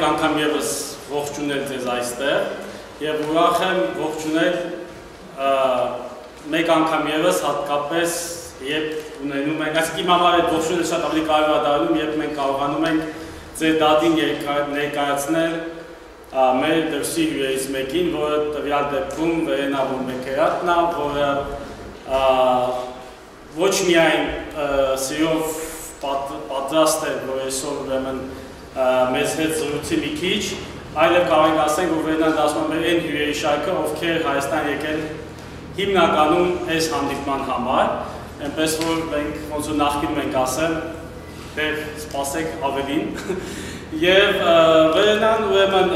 անգամ եւս ողջունել ձեզ այստեղ եւ ուրախ եմ ողջունել մեկ անգամ եւս հատկապես երբ ունենում ենք, այսինքն իմ համար այդ ողջունելը շատ ավելի կարևոր է դառնում, երբ մենք կարողանում ենք ձեր դատին ներկայացնել մեր դրսի հյուրերից մեկին, որը տվյալ դեպքում Verena von Beckeratն է, որը ոչ միայն սիրով պատրաստ է, որ այսօր ուրեմն մեզ հետ զրուցի մի քիչ, այլև կարող ենք ասենք, որ Վերենան դասում է այն հյուրերի շարքը, ովքեր Հայաստան եկել հիմնականում այս հանդիպման համար, այնպես որ մենք ոնց որ նախկինում ենք ասել, դեռ սպասեք ավելին, եւ Վերենան ուրեմն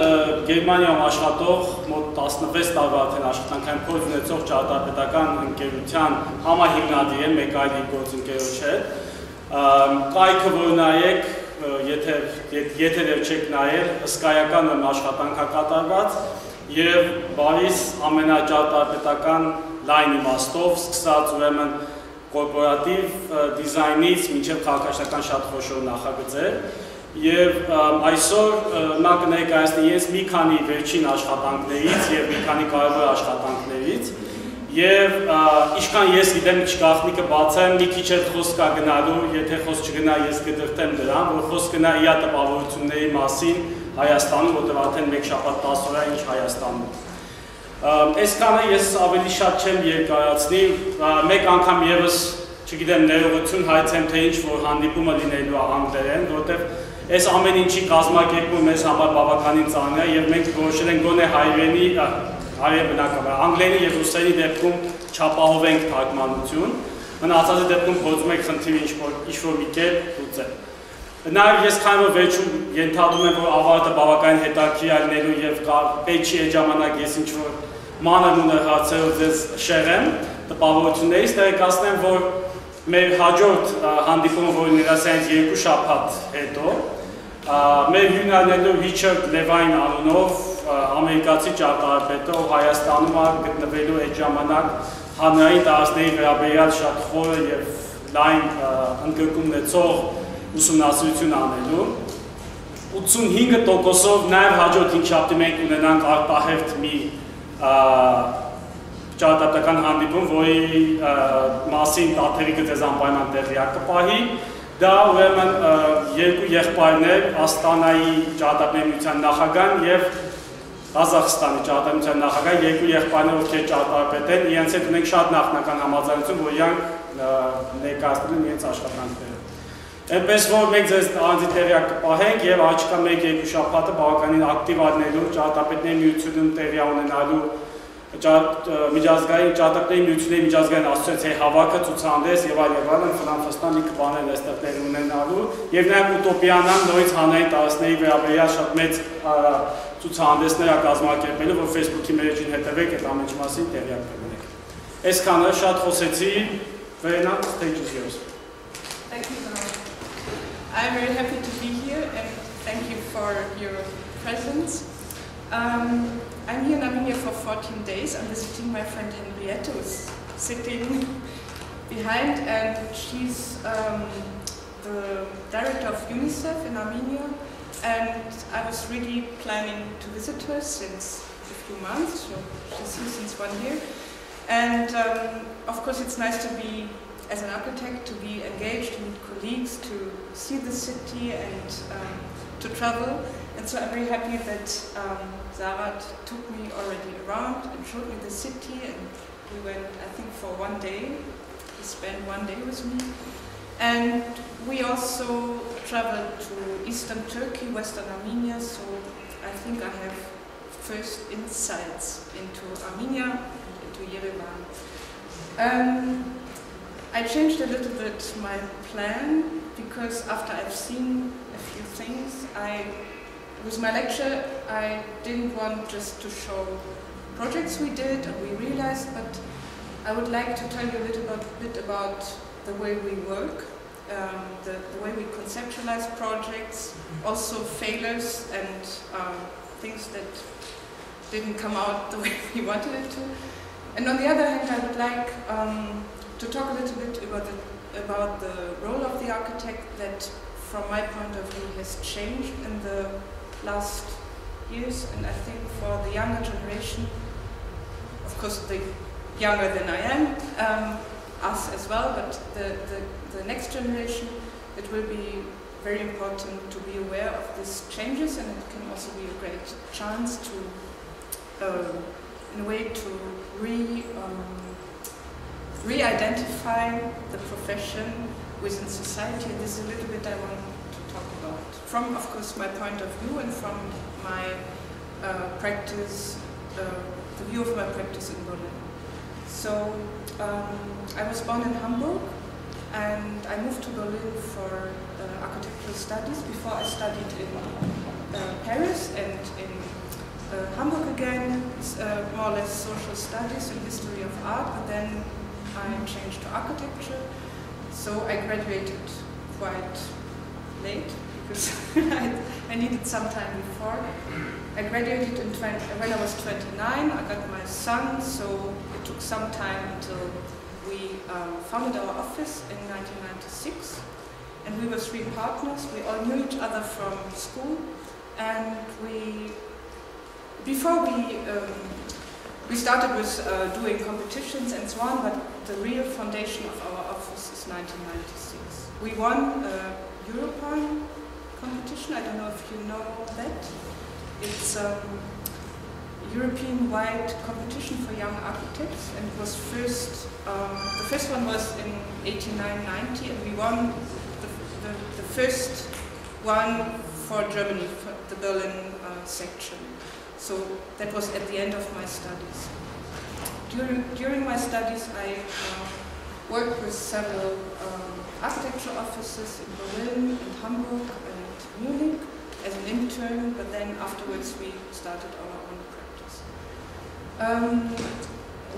Գերմանիայում աշխատող մոտ 16 տարվա արդեն աշխատանքային փորձ ունեցող ճարտարապետական ընկերության համահիմնադիր է, մեկ այլ գործընկերոջ հետ, կայքը որ նայեք, եթե դեռ չեք նայել, հսկայական աշխատանք է կատարված եւ բարիս ամենաճարտարապետական լայն իմաստով, սկսած ուրեմն կորպորատիվ դիզայնից մինչև քաղաքաշինական շատ խոշոր նախագծեր եւ այսօր նա կներկայացնի ես մի քանի վերջին աշխատանքներից եւ մի քանի կարևոր աշխատանքներից եւ ինչքան ես գիտեմ չգաղտնիքը բացեմ մի քիչ էլ խոսք կա գնալու, եթե խոսք չգնա ես կդրթեմ դրան, որ խոսք գնա իր տպավորությունների մասին Հայաստանում, որտեղ արդեն մեկ շաբաթ 10 օր է ինչ Հայաստանում։ Այսքանը ես ավելի շատ չեմ երկարացնի, մեկ անգամ եւս չգիտեմ ներողություն հայցեմ թե ինչ որ հանդիպումը լինելու է անգլերեն, որտեղ այս ամեն ինչի կազմակերպումը մեզ համար բավականին ծանր է եւ մենք որոշել ենք գոնե հայերենի բնականաբար անգլերենի եւ ռուսերենի դեպքում չապահովենք թարգմանություն, մնացածի դեպքում փորձում ենք խնդիրը ինչ-որ մի կերպ լուծել։ Նաեւ ես քանի որ վերջում ենթադրում եմ որ ավարտը բավականին հետաքրքիր լինելու եւ պետք չի այդ ժամանակ ես ինչ-որ մանր հարցերով ձեզ շեղեմ տպավորություններից, տեղեկացնեմ որ մեր հաջորդ հանդիպումը որը ներկայացնենք 2 շաբաթ հետո մեր հյուրն Ռիչարդ Լևայն անունով ամերիկացի ճարտարապետը Հայաստանում գտնվելու այդ ժամանակ հանրային տարածքների վերաբերյալ շատ խորը եւ լայն ընդգրկում ունեցող ուսումնասիրություն անելու 85%-ով նաեւ հաջորդ 5 շաբթի մենք ունենանք արտահերթ մի ճարտարապետական հանդիպում, որի մասին Տաթևիկը ձեզ անպայման տեղյակ կպահի, դա ուրեմն երկու եղբայրներ Աստանայի ճարտարապետների միության նախագահն եւ Ղազախստանի ճարտարապետների միության նախագահ, երկու եղբայրներ, ովքեր ճարտարապետ են, իրենց հետ ունենք շատ նախնական համաձայնություն, որ իրանք ներկայացնում են իրենց աշխատանքները։ Այնպես որ մենք ձեզ առանձին տեղյակ կպահենք եւ առաջիկա 1-2 շաբաթը բավականին ակտիվ ալնելու ճարտարապետների միությունում տեղի ունենալու միջազգային ճարտարապետների միությունների միջազգային ասոցիացիայի հավաքը ցուցահանդես եւ այլն ֆրանսիան լիքը բաներ այստեղ տեղի ունենալու եւ նաեւ ուտոպիանան նորից հանրային տարածքների վերաբերյալ շատ մեծ ցուցահանդեսներ կազմակերպելու որ Facebook-ի մեր էջին հետևեք այդ ամենի մասին տեղյակ կլինեք։ Այսքանը շատ խոսեցի, Verena, stage is yours. Thank you. I'm very happy to be here and thank you for your presence. I'm here in Armenia for 14 days. I'm visiting my friend Henriette, who's sitting behind, and she's the director of UNICEF in Armenia. And I was really planning to visit her since a few months, so she's here since 1 year. And of course it's nice to be, as an architect, to be engaged, to meet colleagues, to see the city and to travel. And so I'm very happy that Zarat took me already around and showed me the city, and we went, I think, for 1 day. He spent 1 day with me. And we also traveled to eastern Turkey, western Armenia, so I think I have first insights into Armenia and into Yerevan. I changed a little bit my plan because after I've seen a few things, with my lecture, I didn't want just to show projects we did and we realized, but I would like to tell you a little bit about the way we work, the way we conceptualize projects, also failures and things that didn't come out the way we wanted it to. And on the other hand, I would like to talk a little bit about the role of the architect that, from my point of view, has changed in the last years, and I think for the younger generation, of course the younger than I am, us as well, but the next generation, it will be very important to be aware of these changes, and it can also be a great chance to, in a way, to re-identify the profession within society, and this is a little bit I want to talk about. From, of course, my point of view and from my practice, the view of my practice in Berlin. So, I was born in Hamburg, and I moved to Berlin for architectural studies. Before I studied in Paris and in Hamburg again, more or less social studies and history of art, but then I changed to architecture. So I graduated quite late because I needed some time before. I graduated when I was 29. I got my son, so it took some time until we founded our office in 1996. And we were 3 partners. We all knew each other from school, and before we started with doing competitions and so on, but the real foundation of our office is 1996. We won a European competition. I don't know if you know that. It's a European-wide competition for young architects, and it was the first one was in 89-90, and we won the first one for Germany, for the Berlin section. So that was at the end of my studies. During my studies, I worked with several architecture offices in Berlin, in Hamburg, and Munich as an intern, but then afterwards we started our own practice.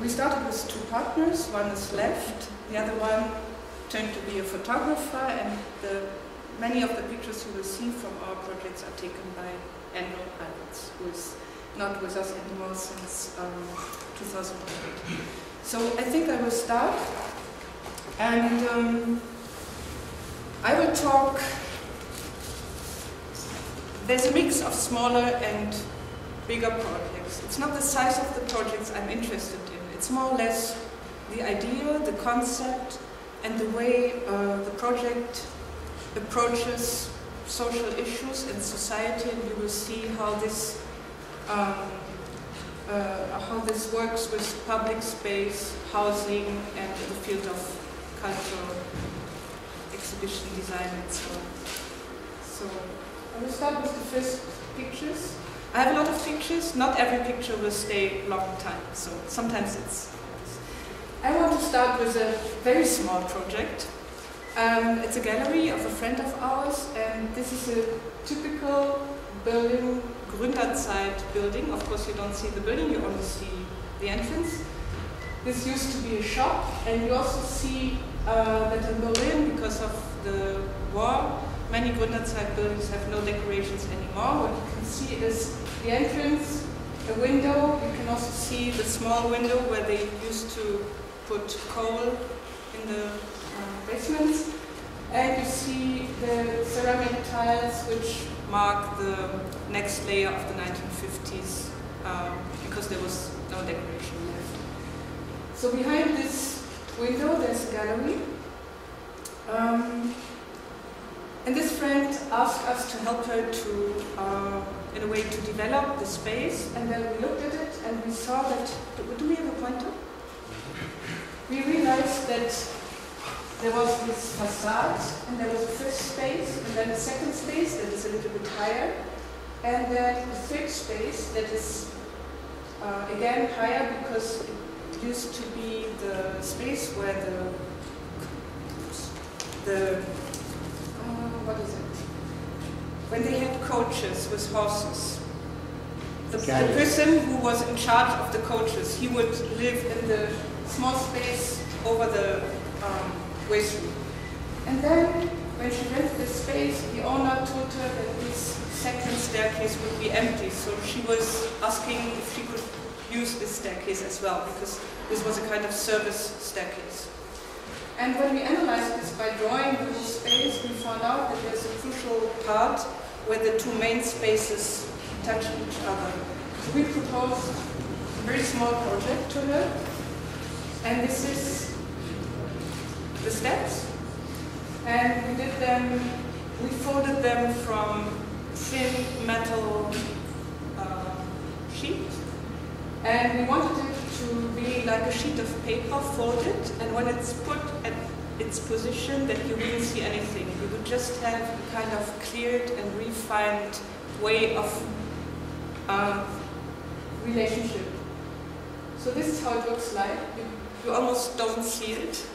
We started with 2 partners. One is left, the other one turned to be a photographer, and many of the pictures you will see from our projects are taken by Andrew Alberts, who is not with us anymore since 2008. So I think I will start, and I will talk. There's a mix of smaller and bigger projects. It's not the size of the projects I'm interested in. It's more or less the idea, the concept, and the way the project approaches social issues and society, and you will see how this works with public space, housing, and the field of cultural exhibition design and so on. So I will start with the first pictures. I have a lot of pictures. Not every picture will stay a long time, so sometimes it's. I want to start with a very small project. It's a gallery of a friend of ours, and this is a typical Berlin Gründerzeit building. Of course, you don't see the building, you only see the entrance. This used to be a shop, and you also see that in Berlin, because of the war, many Gründerzeit buildings have no decorations anymore. What you can see is the entrance, a window. You can also see the small window where they used to put coal in the basements. And you see the ceramic tiles which mark the next layer of the 1950s because there was no decoration left. So behind this window there's a gallery. And this friend asked us to help her to, in a way, to develop the space. And then we looked at it and we saw that, do we have a pointer? We realized that there was this facade, and there was a first space, and then a second space that is a little bit higher, and then a third space that is, again, higher because it used to be the space where what is it? When they had coaches with horses. The person who was in charge of the coaches, he would live in the small space over the waste room. And then, when she rented the space, the owner told her that this second staircase would be empty. So she was asking if she could use this staircase as well, because this was a kind of service staircase. And when we analyzed this by drawing the whole space, we found out that there's a crucial part where the two main spaces touch each other. So we proposed a very small project to her, and this is the steps. And we did them, we folded them from thin metal sheet, and we wanted it to be like a sheet of paper folded, and when it's put at its position that you wouldn't see anything. You would just have a kind of cleared and refined way of relationship. So this is how it looks like. You almost don't see it.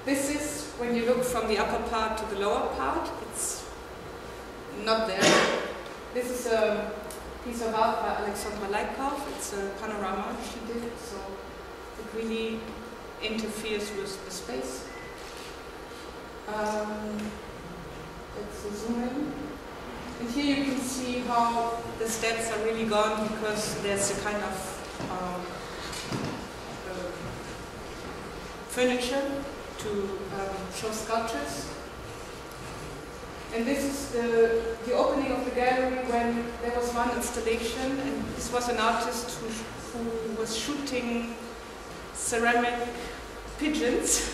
This is when you look from the upper part to the lower part. It's not there. This is a piece of art by Alexandra Laikov. It's a panorama she did, so it really interferes with the space. Let's zoom in. And here you can see how the steps are really gone because there's a kind of furniture to show sculptures. And this is the opening of the gallery when there was one installation, and this was an artist who was shooting ceramic pigeons,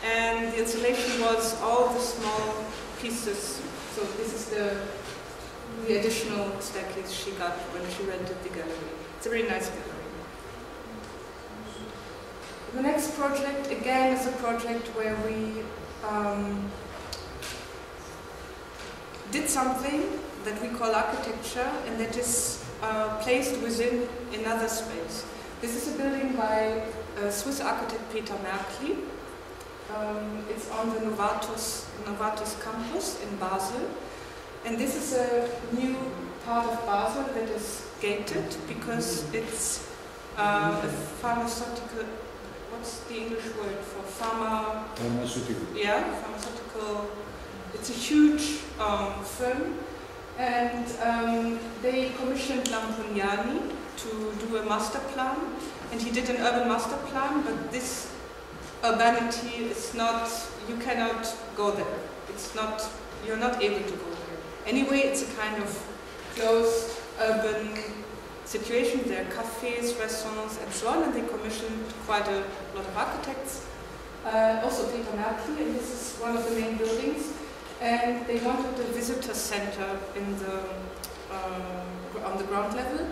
and the installation was all the small pieces. So this is the additional staircase she got when she rented the gallery. It's a very nice gallery. The next project, again, is a project where we did something that we call architecture, and that is placed within another space. This is a building by Swiss architect Peter Merkli. It's on the Novartis campus in Basel. And this is a new part of Basel that is gated because it's a pharmaceutical, what's the English word for pharmaceutical? Yeah, pharmaceutical. It's a huge firm, and they commissioned Lampugnani to do a master plan, and he did an urban master plan, but this urbanity is not, you cannot go there. It's not, you're not able to go there. Anyway, it's a kind of closed urban situation. There are cafes, restaurants, and so on, and they commissioned quite a lot of architects. Also Peter Merkli, and this is one of the main buildings. And they wanted a visitor center in the, on the ground level.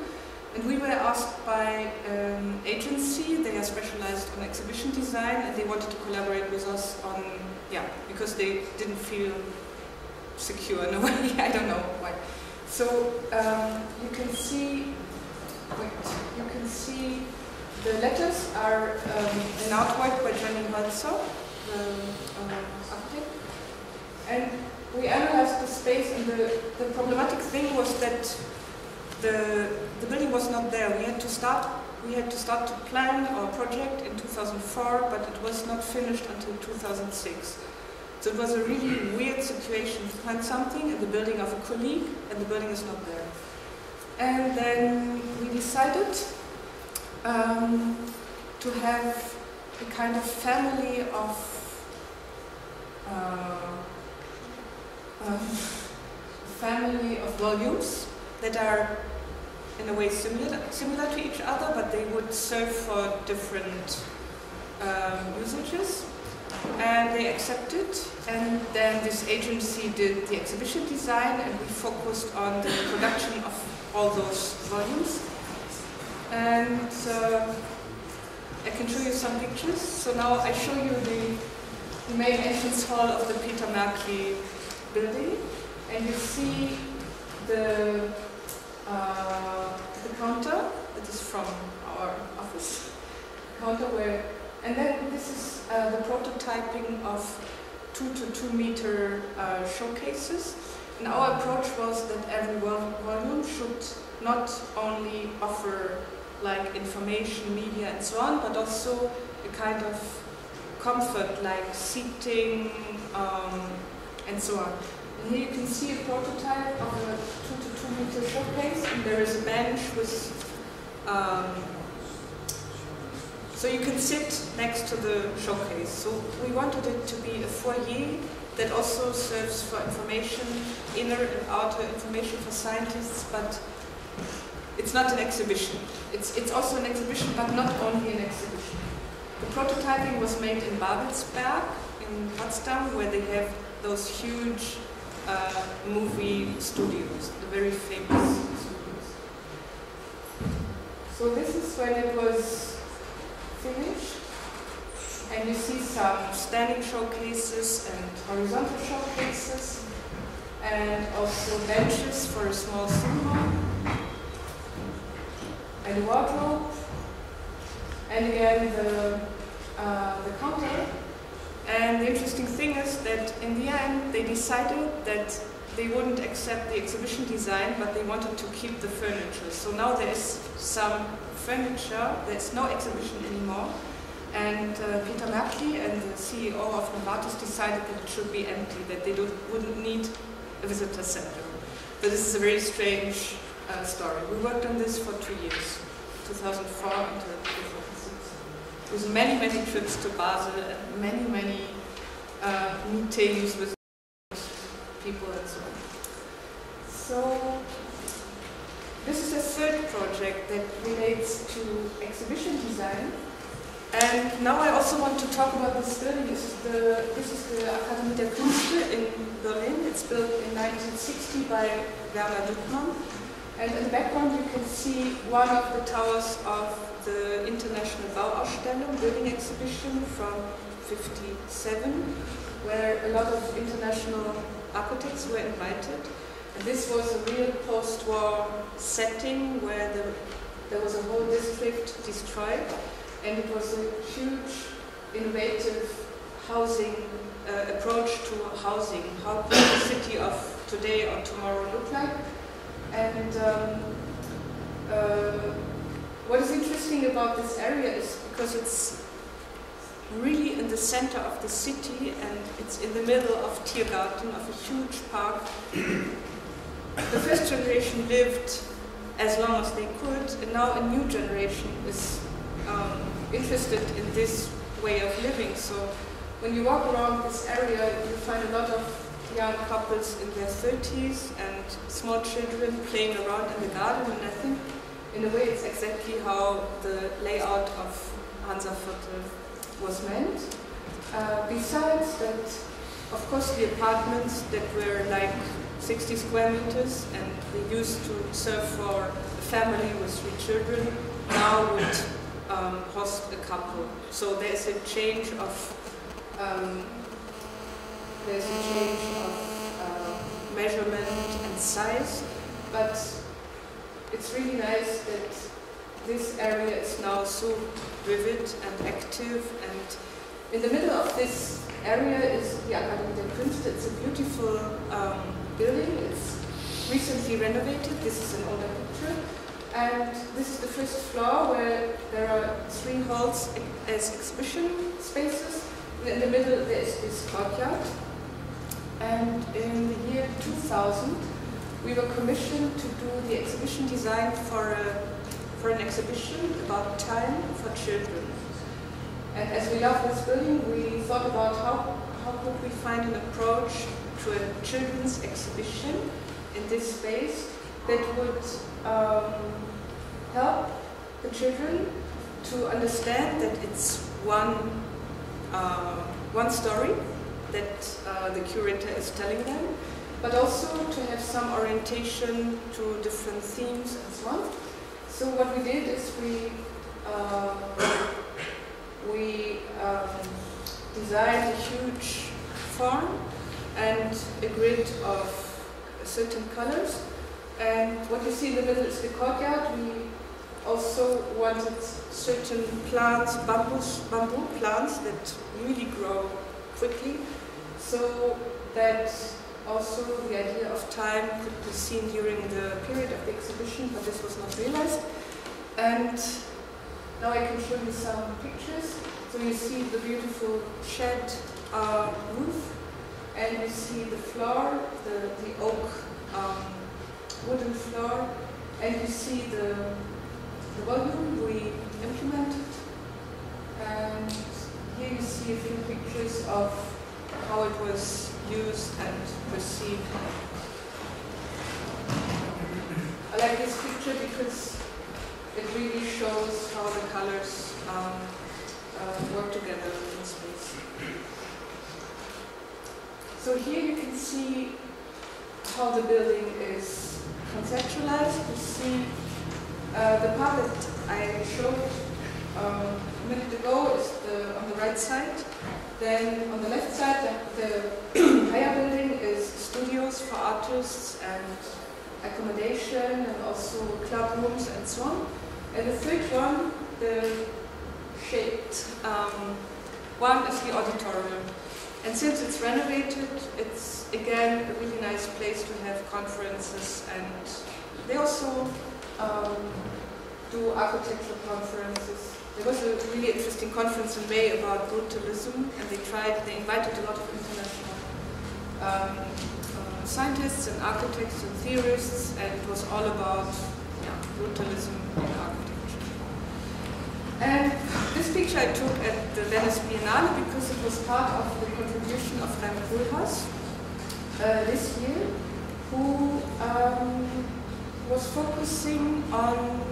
And we were asked by an agency, they are specialized on exhibition design, and they wanted to collaborate with us on, because they didn't feel secure in a way, I don't know why. So you can see, the letters are an artwork by Johnny Herzog, the architect. And we analyzed the space, and the problematic thing was that the building was not there. We had to start to plan our project in 2004, but it was not finished until 2006. So it was a really weird situation to find something in the building of a colleague, and the building is not there. And then we decided to have a kind of family of volumes that are in a way similar to each other, but they would serve for different usages. And they accepted, and then this agency did the exhibition design, and we focused on the production of all those volumes. And I can show you some pictures. So now I show you the main entrance hall of the Peter Merkli building, and you see the counter that is from our office, counter where, and then this is the prototyping of 2 to 2 meter showcases. And our approach was that every volume should not only offer like information, media, and so on, but also a kind of comfort, like seating, and so on. And here you can see a prototype of a 2 to 2 meter showcase, and there is a bench with So you can sit next to the showcase. So we wanted it to be a foyer that also serves for information, inner and outer information for scientists, but it's not an exhibition. It's also an exhibition, but not only an exhibition. The prototyping was made in Babelsberg, in Potsdam, where they have those huge movie studios, the very famous studios. So this is when it was finished. And you see some standing showcases and horizontal showcases, and also benches for a small cinema, and a wardrobe, and again the counter. And the interesting thing is that in the end they decided that they wouldn't accept the exhibition design, but they wanted to keep the furniture. So now there is some furniture, there's no exhibition anymore. And Peter Merkli and the CEO of Novartis decided that it should be empty, that they wouldn't need a visitor center. But this is a very strange story. We worked on this for 2 years, 2004 until 2006. It was many, many trips to Basel and many, many meetings with people and so on. So this is the third project that relates to exhibition design. And now I also want to talk about this building. This is the Akademie der Künste in Berlin. It's built in 1960 by Werner Duttmann. And in the background you can see one of the towers of the International Bauausstellung building exhibition from 1957, where a lot of international architects were invited. And this was a real post-war setting where there was a whole district destroyed. And it was a huge, innovative housing approach to housing. How could the city of today or tomorrow look like? And what is interesting about this area is because it's really in the center of the city and it's in the middle of Tiergarten, of a huge park. The first generation lived as long as they could, and now a new generation is interested in this way of living. So when you walk around this area, you find a lot of young couples in their 30s and small children playing around in the garden, and I think in a way it's exactly how the layout of Hansaviertel was meant. Besides that, of course, the apartments that were like 60 square meters and they used to serve for a family with 3 children now would host a couple. So there's a change of measurement and size, but it's really nice that this area is now so vivid and active. And in the middle of this area is the Akademie der Künste. It's a beautiful building. It's recently renovated. This is an older picture. And this is the first floor where there are 3 halls as exhibition spaces. In the middle there is this courtyard. And in the year 2000 we were commissioned to do the exhibition design for an exhibition about time for children. And as we love this building, we thought about how could we find an approach to a children's exhibition in this space that would help the children to understand that it's one story that the curator is telling them, but also to have some orientation to different themes and so on. So what we did is we designed a huge form and a grid of certain colors. And what you see in the middle is the courtyard. We also wanted certain plants, bamboo plants that really grow quickly, so that also the idea of time could be seen during the period of the exhibition, but this was not realized. And now I can show you some pictures. So you see the beautiful shed roof, and you see the floor, the oak wooden floor, and you see the volume we implemented. And here you see a few pictures of how it was used and perceived. I like this picture because it really shows how the colors work together in space. So here you can see how the building is conceptualized. You see the part that I showed a minute ago is on the right side. Then on the left side, the higher building is studios for artists and accommodation and also club rooms and so on. And the third one, the shaped one, is the auditorium. And since it's renovated, it's again a really nice place to have conferences, and they also do architectural conferences. There was a really interesting conference in May about brutalism, and they invited a lot of international scientists and architects and theorists, and it was all about brutalism in architecture. And this picture I took at the Venice Biennale because it was part of the contribution of Rem Koolhaas this year, who was focusing on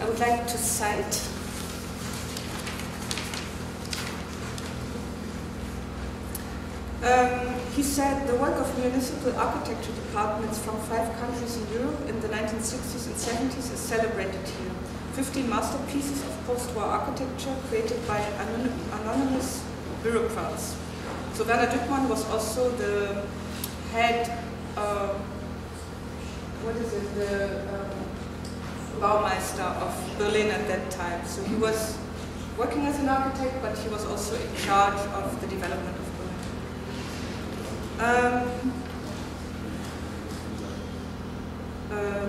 I would like to cite he said the work of municipal architecture departments from 5 countries in Europe in the 1960s and 70s is celebrated here. 15 masterpieces of post-war architecture created by anonymous bureaucrats. So Werner Düttmann was also the head, the Baumeister of Berlin at that time. So he was working as an architect, but he was also in charge of the development of Berlin.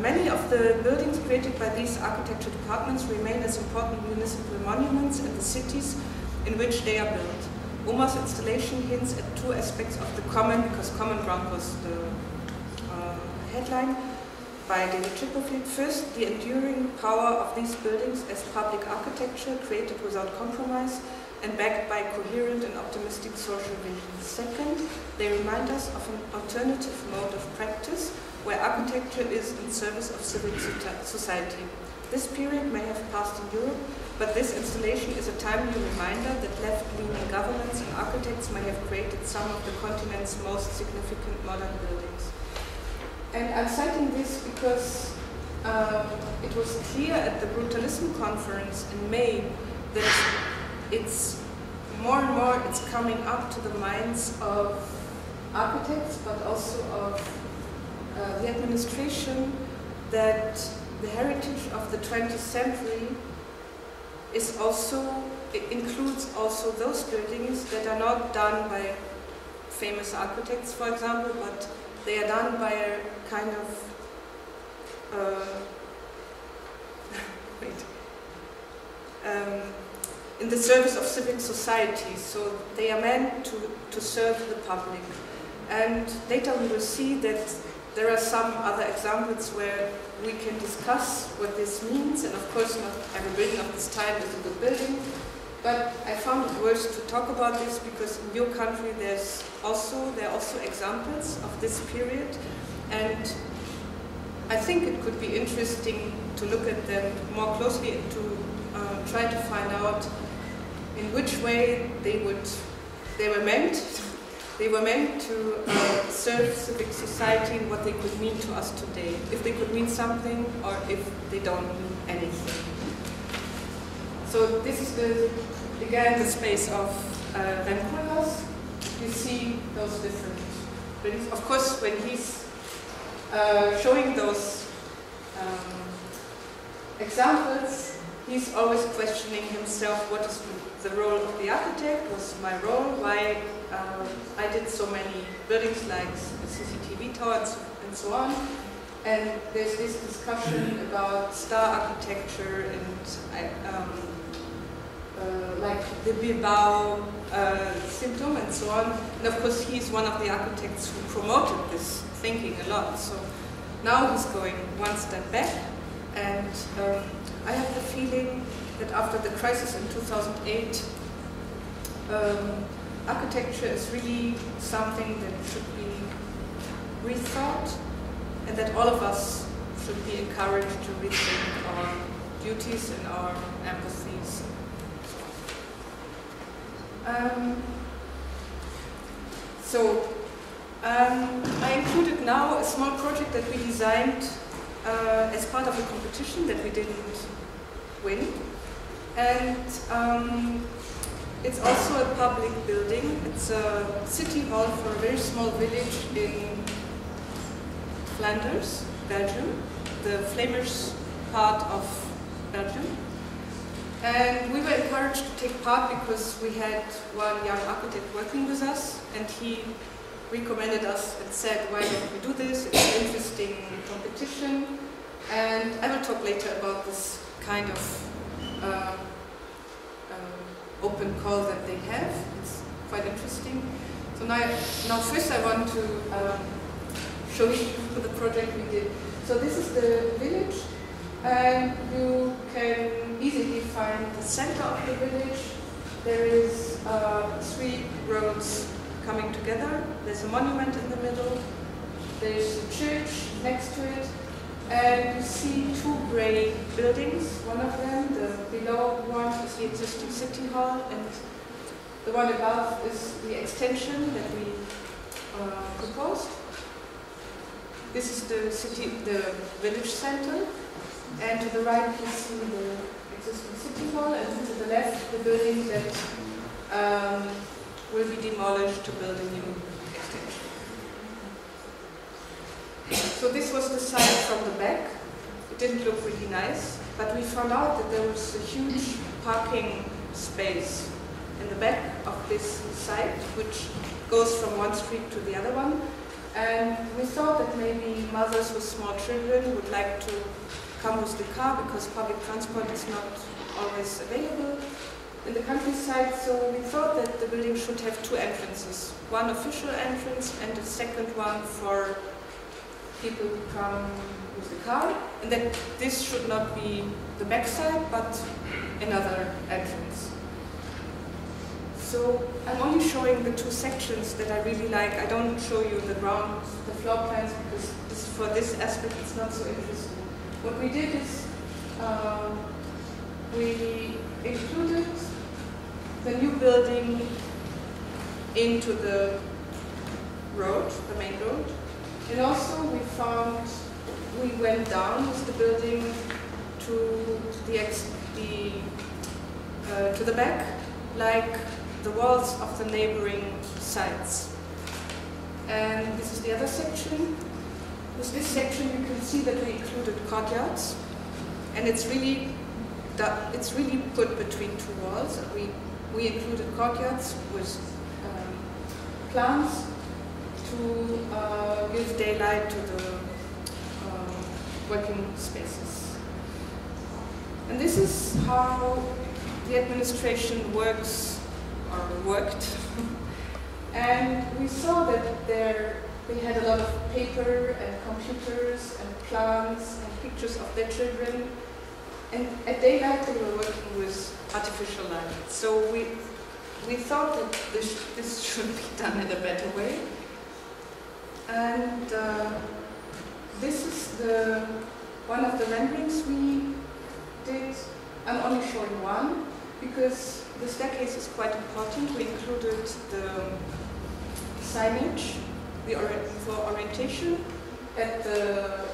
Many of the buildings created by these architecture departments remain as important municipal monuments in the cities in which they are built. Omar's installation hints at 2 aspects of the common, because common ground was the headline by David Chipperfield. First, the enduring power of these buildings as public architecture created without compromise and backed by coherent and optimistic social vision. Second, they remind us of an alternative mode of practice where architecture is in service of civil society. This period may have passed in Europe, but this installation is a timely reminder that left-leaning governments and architects may have created some of the continent's most significant modern buildings. And I'm citing this because it was clear at the Brutalism conference in May that it's more and more it's coming up to the minds of architects, but also of the administration, that the heritage of the 20th century is also, it includes also those buildings that are not done by famous architects, for example, but they are done by a kind of in the service of civic society. So they are meant to serve the public. And later we will see that there are some other examples where we can discuss what this means, and of course not every building of this time is a good building, but I found it worth to talk about this because in your country there are also examples of this period, and I think it could be interesting to look at them more closely and to try to find out in which way they were meant to serve civic society and what they could mean to us today, if they could mean something or if they don't mean anything. So this is again the space of Rem Koolhaas. You see those different buildings. Of course, when he's showing those examples, he's always questioning himself, what is the role of the architect, what's my role, why I did so many buildings like the CCTV tower and so on. And there's this discussion about star architecture and like the Bilbao symptom and so on. And of course, he's one of the architects who promoted this thinking a lot. So now he's going one step back, and I have the feeling that after the crisis in 2008, architecture is really something that should be rethought, and that all of us should be encouraged to rethink our duties and our empathies. I included now a small project that we designed as part of a competition that we didn't win. And it's also a public building. It's a city hall for a very small village in Flanders, Belgium, the Flemish part of Belgium. And we were encouraged to take part because we had one young architect working with us, and he recommended us and said, why don't we do this? It's an interesting competition. And I will talk later about this kind of open call that they have. It's quite interesting. So now first I want to show you the project we did. So this is the village, and you can easily find the center of the village. There is 3 roads coming together. There's a monument in the middle. There's a church next to it. And you see 2 grey buildings. One of them, the below one, is the existing city hall, and the one above is the extension that we proposed. This is the village center, and to the right you see the existing city hall, and to the left the building that will be demolished to build a new extension. So this was the site from the back. It didn't look really nice, but we found out that there was a huge parking space in the back of this site, which goes from one street to the other one. And we thought that maybe mothers with small children would like to come with the car, because public transport is not always available in the countryside. So we thought that the building should have 2 entrances, one official entrance and a second one for people who come with the car, and that this should not be the back side but another entrance. So I'm only showing the 2 sections that I really like. I don't show you the floor plans, because for this aspect it's not so interesting. What we did is we included the new building into the road, the main road, and also we went down with the building to the back, like the walls of the neighboring sites. And this is the other section. With this section you can see that we included courtyards, and it's really put between 2 walls. We included courtyards with plants to give daylight to the working spaces. And this is how the administration works, or worked. And we saw that they had a lot of paper and computers and plants and pictures of their children. And at daylight they were working with artificial light. So we thought that this should be done in a better way. And this is one of the renderings we did. I'm only showing one, because the staircase is quite important. We included the signage for orientation at the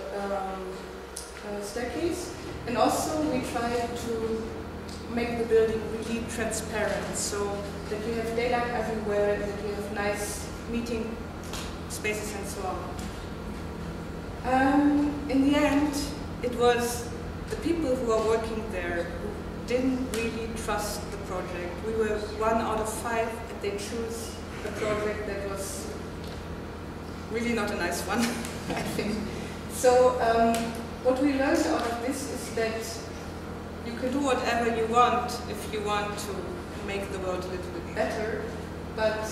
staircase, and also we tried to make the building really transparent, so that you have daylight everywhere, that you have nice meeting spaces and so on. In the end, it was the people who are working there who didn't really trust the project. We were 1 out of 5, and they chose a project that was really not a nice one, I think. So what we learned out of this is that you can do whatever you want if you want to make the world a little bit better, but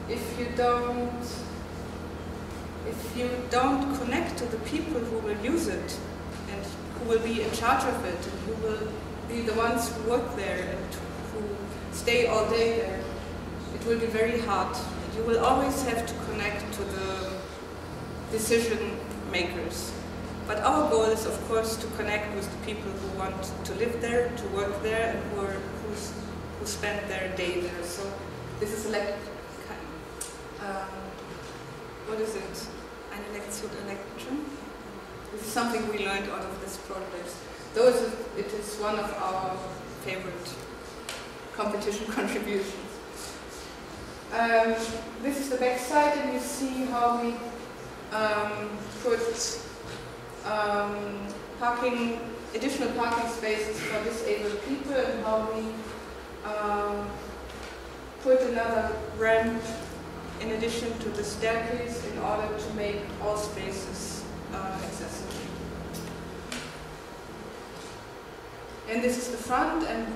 if you don't connect to the people who will use it and who will be in charge of it and who will be the ones who work there and who stay all day there, it will be very hard. You will always have to connect to the decision makers. But our goal is, of course, to connect with the people who want to live there, to work there, and who spend their day there. So this is like, what is it? Eine Lektion, Election? This is something we learned out of this project. Though it is one of our favorite competition contributions. This is the back side, and you see how we put additional parking spaces for disabled people, and how we put another ramp in addition to the staircase in order to make all spaces accessible. And this is the front, and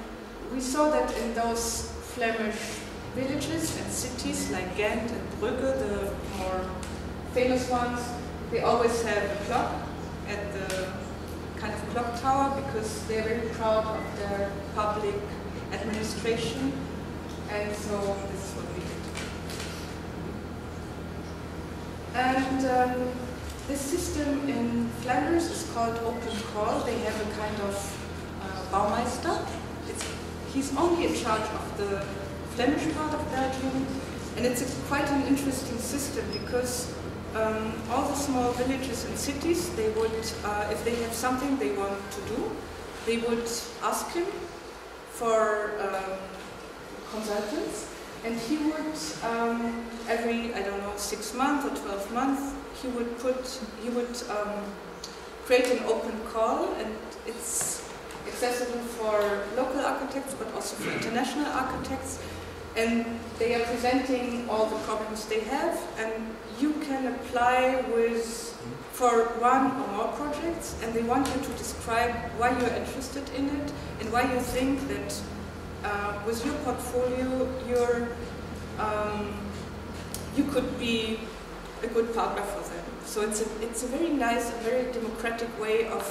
we saw that in those Flemish villages and cities like Ghent and Brugge, the more famous ones, they always have a clock at the kind of clock tower because they're very proud of their public administration, and so this is what we did. And this system in Flanders is called Open Call. They have a kind of Baumeister. He's only in charge of the Flemish part of Belgium, and it's quite an interesting system because all the small villages and cities, they would, if they have something they want to do, they would ask him for consultants, and he would, every, I don't know, 6 months or 12 months, he would create an open call, and it's accessible for local architects but also for international architects, and they are presenting all the problems they have, and you can apply for one or more projects, and they want you to describe why you're interested in it and why you think that with your portfolio you could be a good partner for them. So it's a very nice, a very democratic way of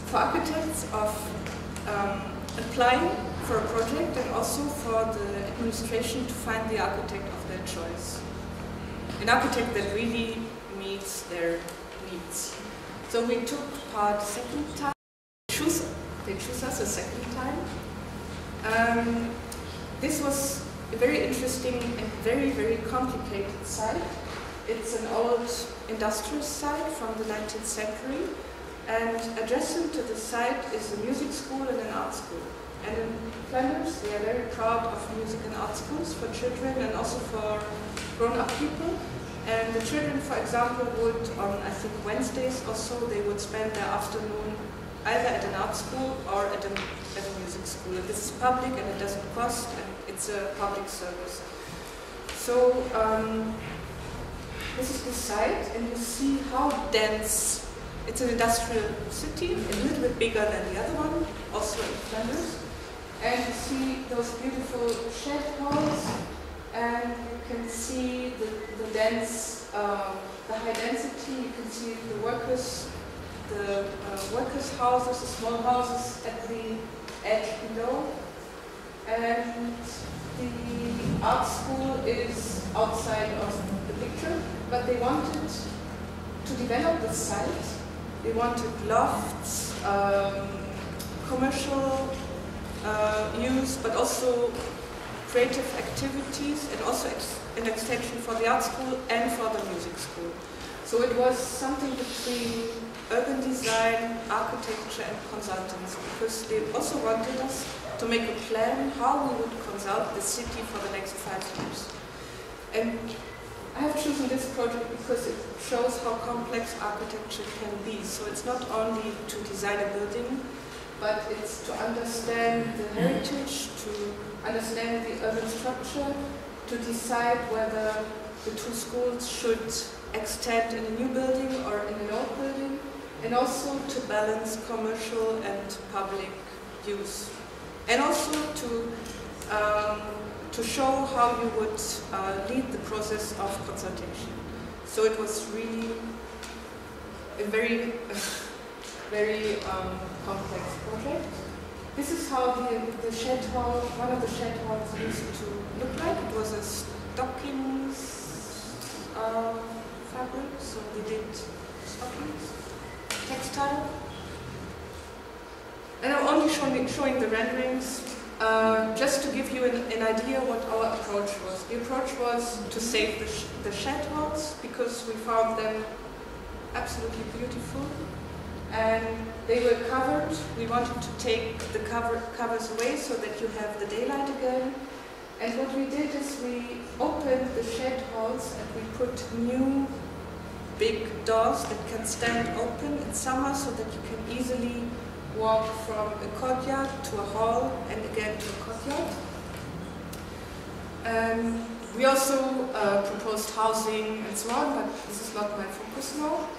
for architects of applying for a project, and also for the administration to find the architect of their choice. An architect that really meets their needs. So we took part a second time. They choose us a second time. This was a very interesting and very, very complicated site. It's an old industrial site from the 19th century. And adjacent to the site is a music school and an art school. And in Flanders, they are very proud of music and art schools for children and also for grown-up people. And the children, for example, would, on I think Wednesdays or so, they would spend their afternoon either at an art school or at a music school. And this is public and it doesn't cost, and it's a public service. So this is the site, and you see how dense. It's an industrial city, a little bit bigger than the other one, also in Flanders. And you see those beautiful shed halls, and you can see the dense, the high density. You can see the workers' houses, the small houses at the edge below. And the art school is outside of the picture, but they wanted to develop the site. They wanted lofts, commercial use, but also creative activities, and also an extension for the art school and for the music school. So it was something between urban design, architecture, and consultants, because they also wanted us to make a plan how we would consult the city for the next 5 years. And I have chosen this project because it shows how complex architecture can be. So it's not only to design a building, but it's to understand the heritage, to understand the urban structure, to decide whether the two schools should extend in a new building or in an old building, and also to balance commercial and public use, and also to show how you would lead the process of consultation. So it was really a very, very complex project. This is how the shed hall, one of the shed halls used to look like. It was a stockings fabric, so we did stockings, textile. And I'm only showing the renderings just to give you an idea what our approach was. The approach was to save the shed halls because we found them absolutely beautiful. And they were covered. We wanted to take the covers away so that you have the daylight again. And what we did is we opened the shed halls and we put new big doors that can stand open in summer so that you can easily walk from a courtyard to a hall and again to a courtyard. We also proposed housing and so on, but this is not my focus now.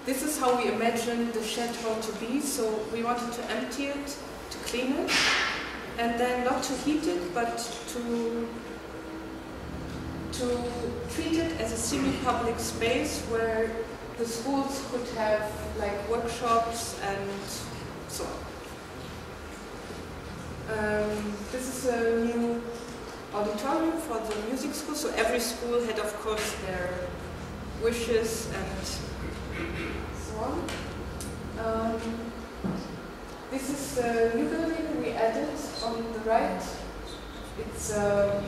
This is how we imagined the shed hall to be, so we wanted to empty it, to clean it, and then not to heat it, but to treat it as a semi-public space where the schools could have like workshops and so on. This is a new auditorium for the music school, so every school had of course their wishes and so on. This is the new building we added on the right. It's a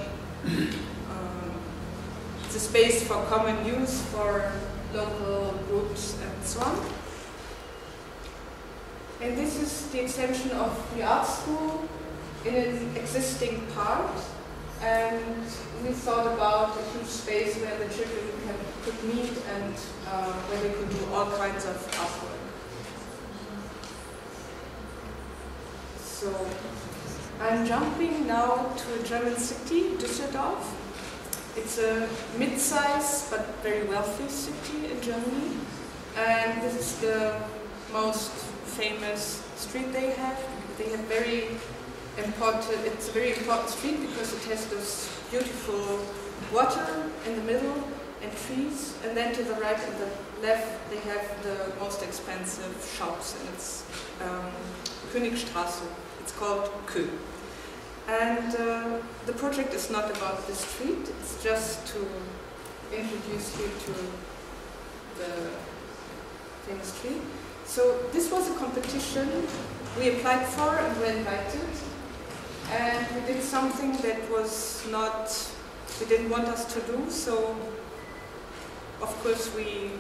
space for common use for local groups and so on. And this is the extension of the art school in an existing part. And we thought about a huge space where the children could meet and where they could do all kinds of artwork. So I'm jumping now to a German city, Düsseldorf. It's a mid-sized but very wealthy city in Germany. And this is the most famous street they have. They have very important, it's a very important street because it has this beautiful water in the middle and trees, and then to the right and the left they have the most expensive shops, and it's Königstraße. It's called Kö. And the project is not about the street, it's just to introduce you to the famous street. So this was a competition we applied for and were invited. And we did something that was not, they didn't want us to do, so of course we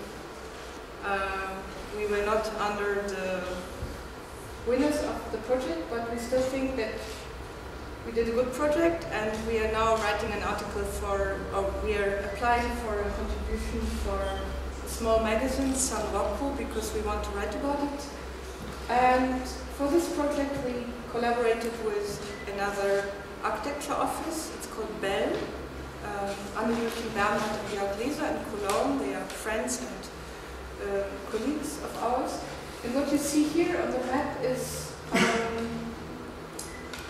were not under the winners of the project, but we still think that we did a good project, and we are now writing an article for, or we are applying for a contribution for a small magazine, San Rocco, because we want to write about it. And for this project we collaborated with another architecture office. It's called Bell. Anne-Joachim Bernhard and Jörg Leser in Cologne. They are friends and colleagues of ours. And what you see here on the map is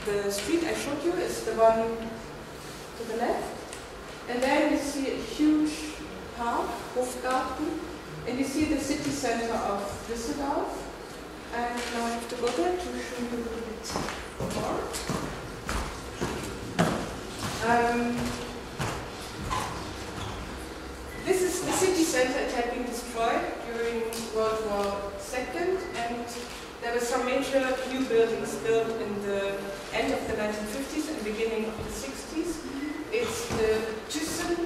the street I showed you is the one to the left. And then you see a huge park, Hofgarten, and you see the city center of Düsseldorf. And now I have to go there to show you a little bit more. This is the city center. It had been destroyed during World War II, and there were some major new buildings built in the end of the 1950s and beginning of the 60s. It's the Thyssen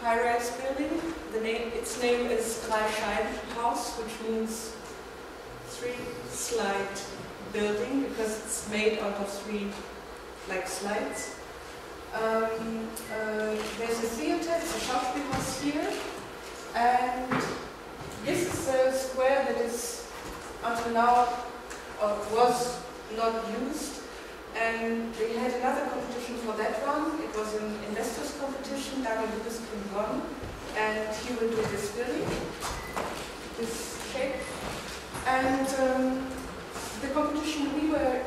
high-rise building. Its name is Dreischeibenhaus, which means three-slide building because it's made out of three like slides. There's a theater, it's a Schauspielhaus here, and this is a square that is until now was not used, and we had another competition for that one. It was an investors competition. Daniel Lubiskin won, and he will do this building, this shape. And the competition we were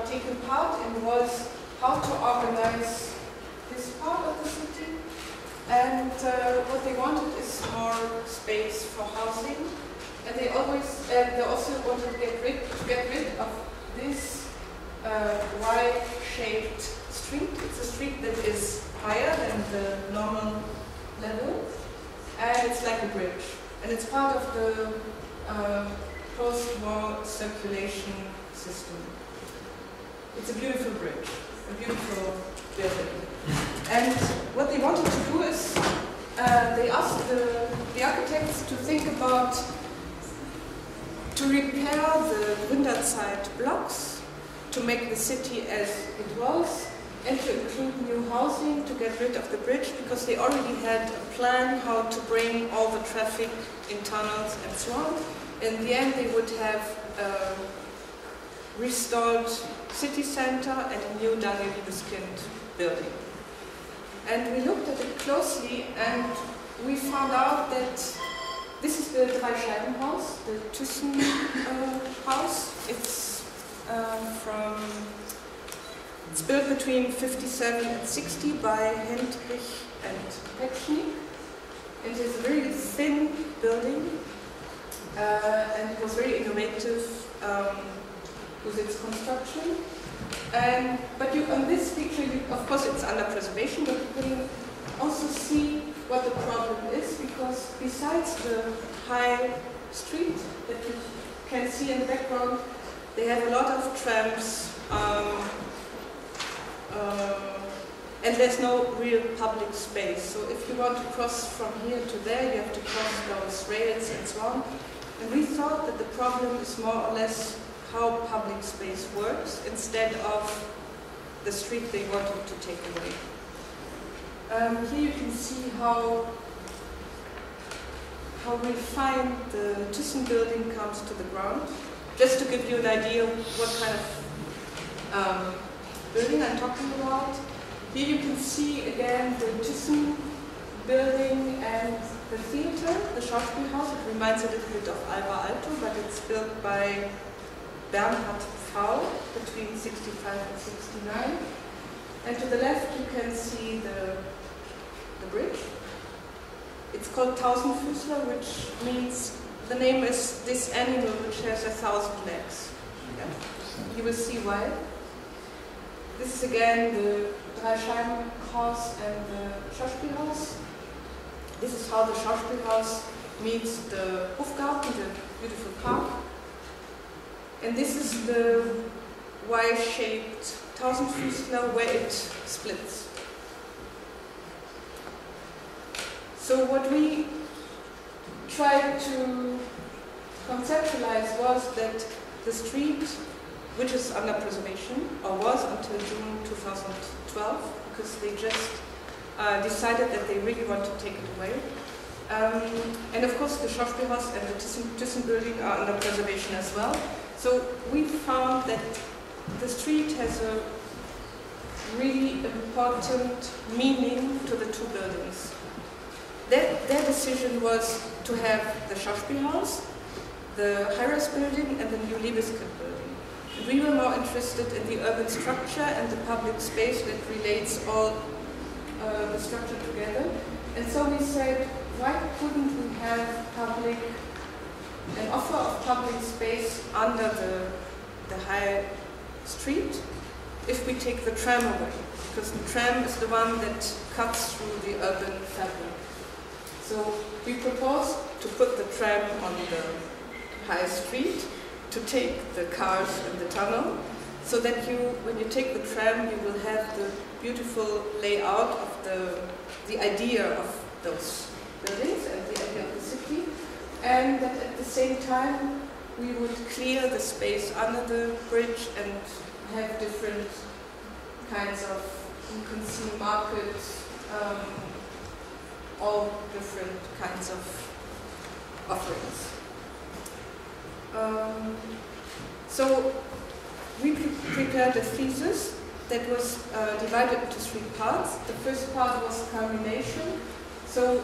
taking part in was how to organize this part of the city. And what they wanted is more space for housing. And they also wanted to get rid of this Y-shaped street. It's a street that is higher than the normal level, and it's like a bridge. And it's part of the post-war circulation system. It's a beautiful bridge, a beautiful building. And what they wanted to do is they asked the architects to think about to repair the Gründerzeit blocks, to make the city as it was, and to include new housing to get rid of the bridge, because they already had a plan how to bring all the traffic in tunnels and so on. In the end, they would have a restored city center and a new Daniel Liebeskind building. And we looked at it closely, and we found out that this is the Dreischeibenhaus, the Thyssen house. It's it's built between 57 and 60 by Hendrich and Petschnik. It is a very thin building, and it was very innovative with its construction. But on this picture, of course, it's under preservation, but you can also see what the problem is, because besides the high street that you can see in the background, they have a lot of trams, and there's no real public space. So if you want to cross from here to there, you have to cross those rails and so on. And we thought that the problem is more or less how public space works instead of the street they wanted to take away. Here you can see how refined the Thyssen building comes to the ground. Just to give you an idea of what kind of building I'm talking about. Here you can see again the Thyssen building and the theater, the Schauspielhaus. It reminds a little bit of Alba Alto, but it's built by Bernhard Pfau between 65 and 69. And to the left you can see the bridge. It's called Tausendfüßler, which means, the name is this animal which has 1,000 legs. Yeah. You will see why. This is again the Dreischeibenhaus and the Schauspielhaus. This is how the Schauspielhaus meets the Hofgarten, the beautiful park. And this is the Y-shaped Tausendfüßler where it splits. So what we tried to conceptualize was that the street, which is under preservation, or was until June 2012, because they just decided that they really want to take it away. And of course the Schauspielhaus and the Thyssen building are under preservation as well. So we found that the street has a really important meaning to the two buildings. Their decision was to have the Schauspielhaus, the Harris building, and the new Liebeskind building. And we were more interested in the urban structure and the public space that relates all the structure together. And so we said, why couldn't we have an offer of public space under the high street if we take the tram away? Because the tram is the one that cuts through the urban fabric. So we proposed to put the tram on the high street, to take the cars in the tunnel, so that when you take the tram, you will have the beautiful layout of the idea of those buildings and the idea of the city, and that at the same time we would clear the space under the bridge and have different kinds of, you can see markets, all different kinds of offerings. So we prepared a thesis that was divided into 3 parts. The first part was culmination. So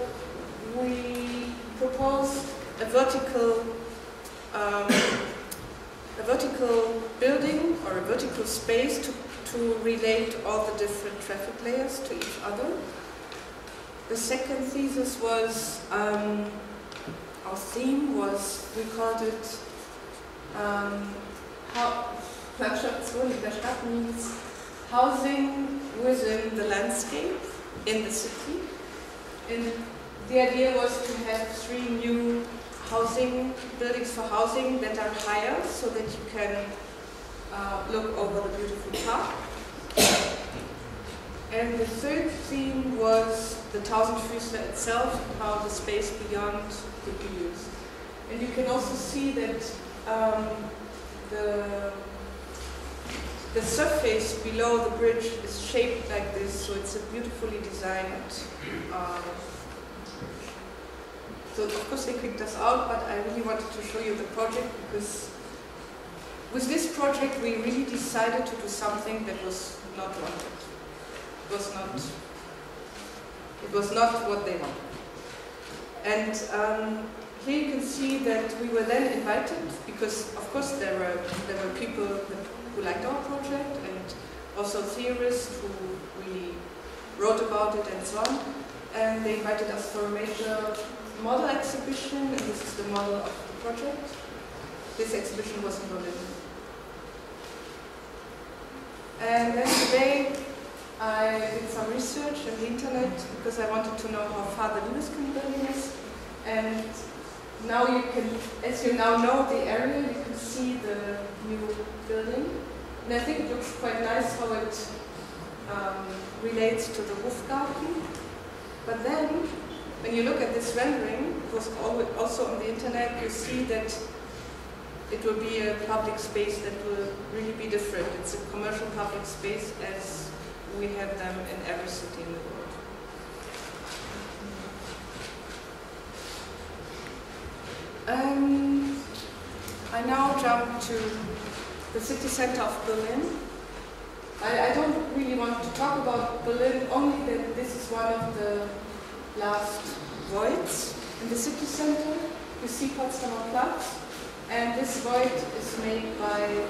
we proposed a vertical a vertical building or a vertical space to relate all the different traffic layers to each other. The second thesis was, our theme was, we called it Landschaftswohnen in der Stadt means housing within the landscape in the city. And the idea was to have 3 new buildings for housing that are higher so that you can look over the beautiful park. And the third theme was the Tausendfüßler itself, how the space beyond could be used. And you can also see that the surface below the bridge is shaped like this, so it's a beautifully designed. So of course they picked us out, but I really wanted to show you the project because with this project we really decided to do something that was not wanted. It was not what they wanted. And here you can see that we were then invited because, of course, there were people who liked our project and also theorists who really wrote about it and so on. And they invited us for a major model exhibition, and this is the model of the project. This exhibition was in Berlin. And then today I did some research on the internet because I wanted to know how far the Liebeskind building is. And now you can, as you now know the area, you can see the new building. And I think it looks quite nice how it relates to the Hofgarten. But then, when you look at this rendering, it was also on the internet, you see that it will be a public space that will really be different. It's a commercial public space as we have them in every city in the world. I now jump to the city center of Berlin. I don't really want to talk about Berlin, only that this is one of the last voids in the city center. You see Potsdamer Platz, and this void is made by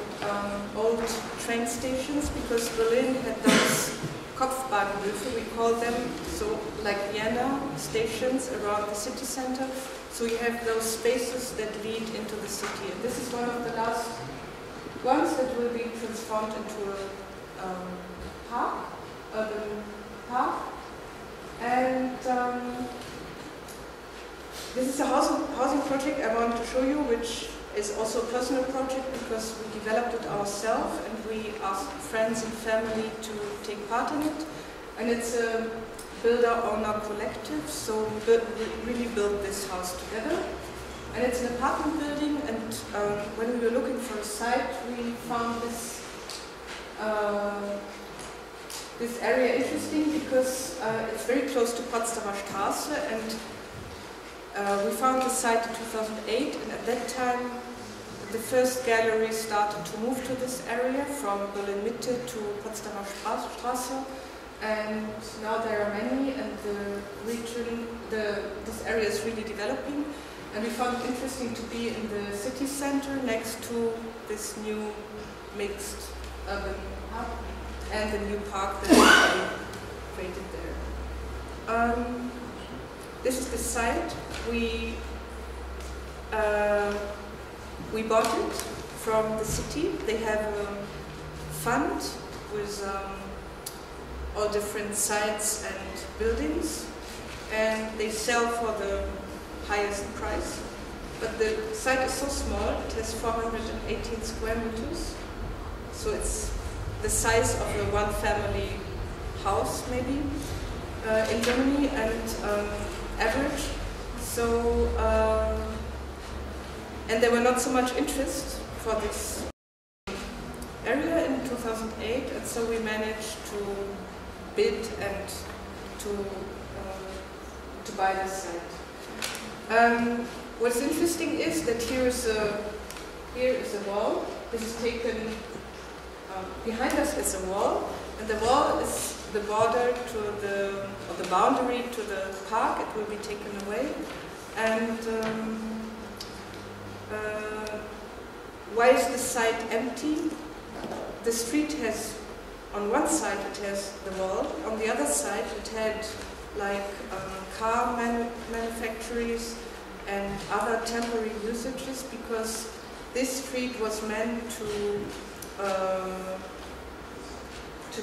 old train stations because Berlin had those Kopfbahnhöfe, we call them, so like Vienna stations around the city center. So you have those spaces that lead into the city, and this is one of the last ones that will be transformed into a park, urban park. And this is a housing project I want to show you, which is also a personal project because we developed it ourselves and we asked friends and family to take part in it. And it's a builder-owner collective, so we really built this house together. And it's an apartment building, and when we were looking for a site, we found this area interesting because it's very close to Potsdamer Straße, and we found the site in 2008, and at that time the first gallery started to move to this area from Berlin Mitte to Potsdamer Straße, and now there are many, and the region, this area is really developing, and we found it interesting to be in the city center next to this new mixed urban hub and the new park that we created there. This is the site. We bought it from the city. They have a fund with all different sites and buildings, and they sell for the highest price. But the site is so small, it has 418 square meters, so it's the size of a one-family house, maybe, in Germany, and average. So, and there were not so much interest for this area in 2008, and so we managed to bid and to buy this site. What's interesting is that here is a wall. This is taken behind us is a wall, and the wall is the border to the boundary to the park. It will be taken away, and why is the site empty? The street has, on one side it has the wall, on the other side it had like car manufactories and other temporary usages, because this street was meant to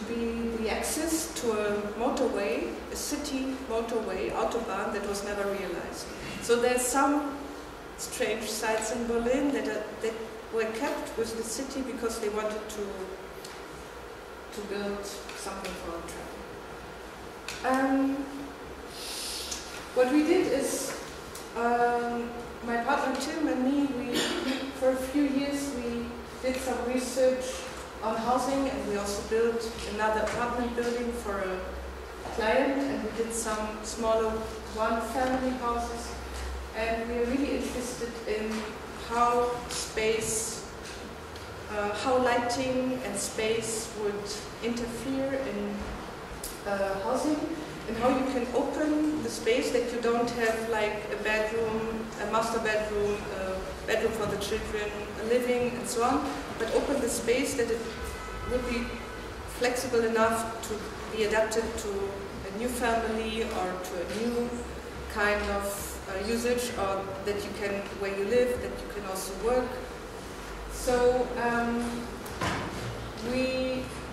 be the access to a motorway, a city motorway, Autobahn, that was never realized. So there's some strange sites in Berlin that were kept with the city because they wanted to build something for travel. What we did is, my partner Tim and me, for a few years we did some research on housing, and we also built another apartment building for a client, and we did some smaller one-family houses, and we are really interested in how space, how lighting and space would interfere in housing, and how you can open the space that you don't have like a bedroom, a master bedroom, a bedroom for the children, a living, and so on, but open the space that it would be flexible enough to be adapted to a new family or to a new kind of usage, or that you can, where you live, that you can also work. So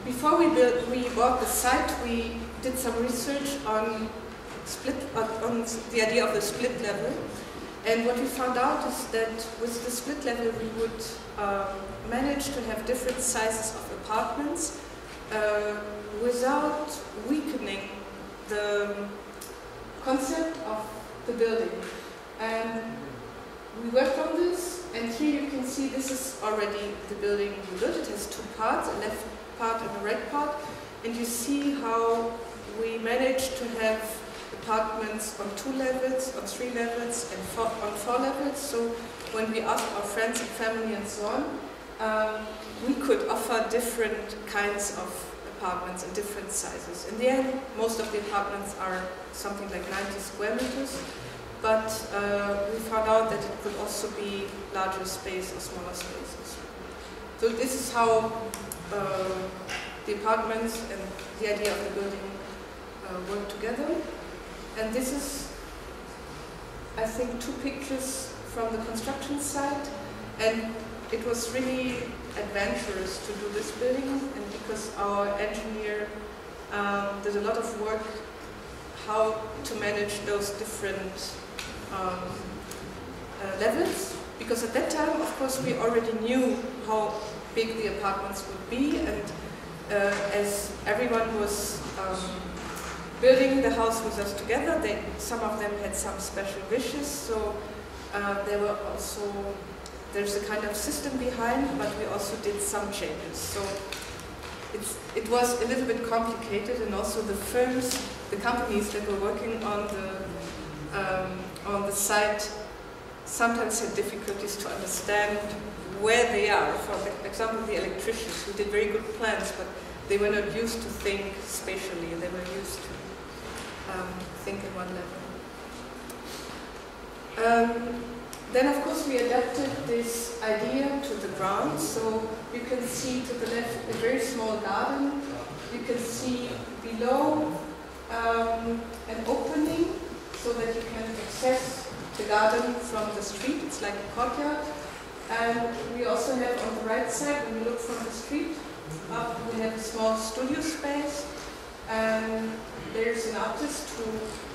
before we bought the site, we did some research on on the idea of the split level. And what we found out is that with the split level we would manage to have different sizes of apartments without weakening the concept of the building. And we worked on this, and here you can see this is already the building we built. It has two parts, a left part and a right part, and you see how we managed to have apartments on 2 levels, on 3 levels, and on 4 levels. So when we asked our friends and family and so on, we could offer different kinds of apartments in different sizes. In the end, most of the apartments are something like 90 square meters, but we found out that it could also be larger space or smaller spaces. So this is how the apartments and the idea of the building work together. And this is, I think, 2 pictures from the construction site, and it was really adventurous to do this building, and because our engineer did a lot of work how to manage those different levels, because at that time, of course, we already knew how big the apartments would be, and as everyone was building the house with us together, some of them had some special wishes, so there's a kind of system behind, but we also did some changes. So it was a little bit complicated, and also the firms, the companies that were working on the site sometimes had difficulties to understand where they are. For example, the electricians, who did very good plans, but they were not used to think spatially, they were used to think in one level. Then of course we adapted this idea to the ground, so you can see to the left a very small garden. You can see below an opening so that you can access the garden from the street. It's like a courtyard. And we also have on the right side, when you look from the street up, we have a small studio space. And there's an artist who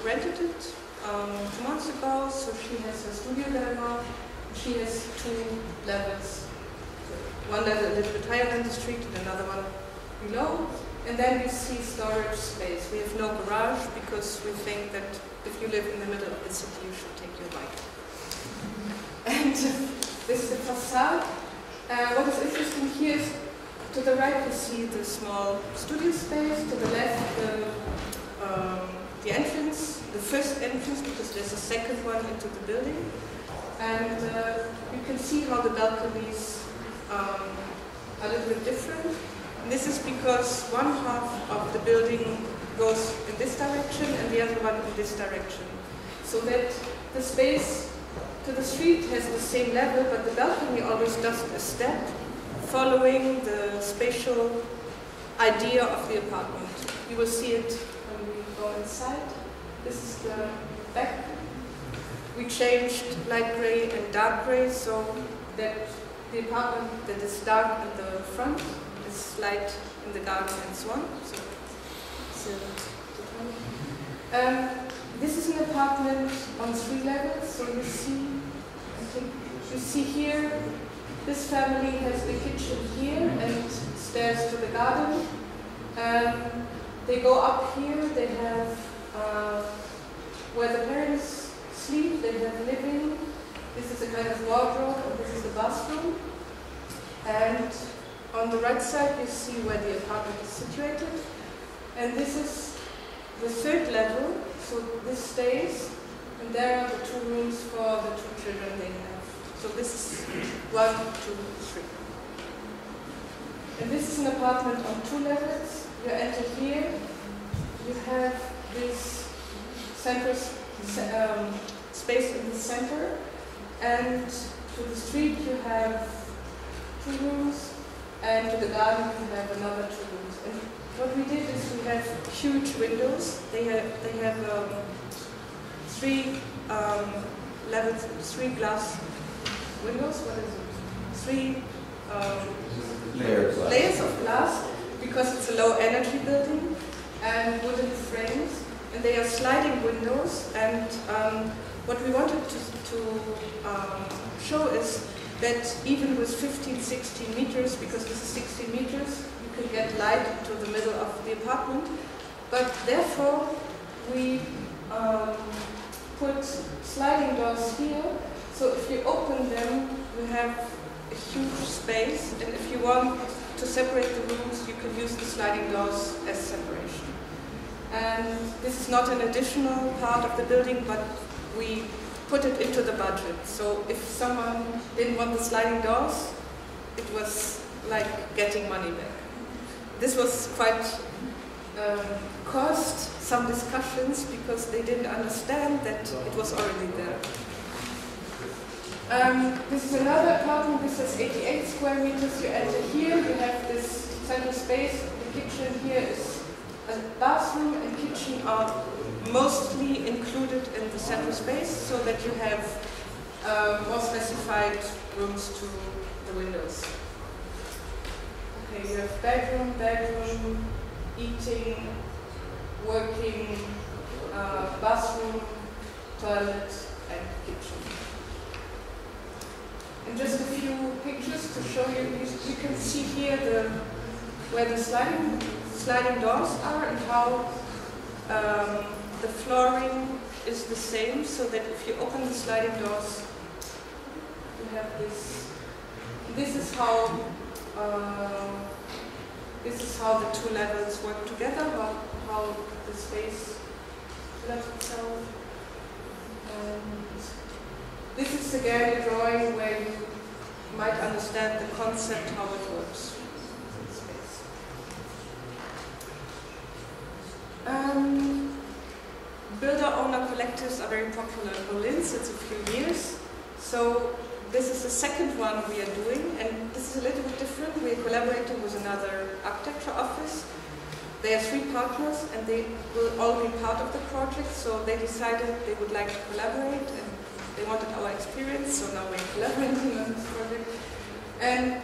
rented it 2 months ago, so she has a studio there now. She has 2 levels. One level a little bit higher than the street and another one below. And then we see storage space. We have no garage because we think that if you live in the middle of the city, you should take your bike. And this is the facade. What is interesting here is to the right you see the small studio space, to the left the entrance, the first entrance, because there's a second one into the building. And you can see how the balconies are a little bit different. And this is because one half of the building goes in this direction and the other one in this direction. So that the space to the street has the same level, but the balcony always does a step following the spatial idea of the apartment. You will see it when we go inside. This is the back. We changed light gray and dark gray so that the apartment that is dark in the front is light in the garden and so on. This is an apartment on 3 levels, so you see here, this family has the kitchen here and stairs to the garden. They go up here, they have where the parents sleep, they have living. This is a kind of wardrobe, and this is the bathroom. And on the right side you see where the apartment is situated. And this is the 3rd level, so this stays, and there are the 2 rooms for the 2 children they have. So this is 1, 2, 3. And this is an apartment on 2 levels. You enter here, you have this center space in the center, and to the street you have 2 rooms, and to the garden you have another 2 rooms. And what we did is we have huge windows. They have 3 levels, 3 glass windows. What is it? 3 layers of glass, because it's a low energy building, and wooden frames, and they are sliding windows. And what we wanted to show is that even with 15, 16 meters, because this is 16 meters, you can get light into the middle of the apartment. But therefore, we put sliding doors here, so if you open them, you have a huge space, and if you want to separate the rooms, you can use the sliding doors as separation. And this is not an additional part of the building, but we put it into the budget. So if someone didn't want the sliding doors, it was like getting money back. This was quite caused some discussions because they didn't understand that it was already there. This is another apartment. This is 88 square meters. You enter here, you have this central space. The kitchen here is a bathroom, and kitchen are mostly included in the central space, so that you have more specified rooms to the windows. Okay, you have bedroom, eating, working, bathroom, toilet, and kitchen. And just a few pictures to show you. You can see here where the sliding doors are, and how the flooring is the same, so that if you open the sliding doors, you have this. This is how the 2 levels work together. How the space left itself. And this is again a drawing where you might understand the concept, how it works. Builder-owner collectives are very popular in Berlin since a few years. So this is the 2nd one we are doing, and this is a little bit different. We are collaborating with another architecture office. There are 3 partners, and they will all be part of the project. So they decided they would like to collaborate, and they wanted our experience. So now we're collaborating on this project. And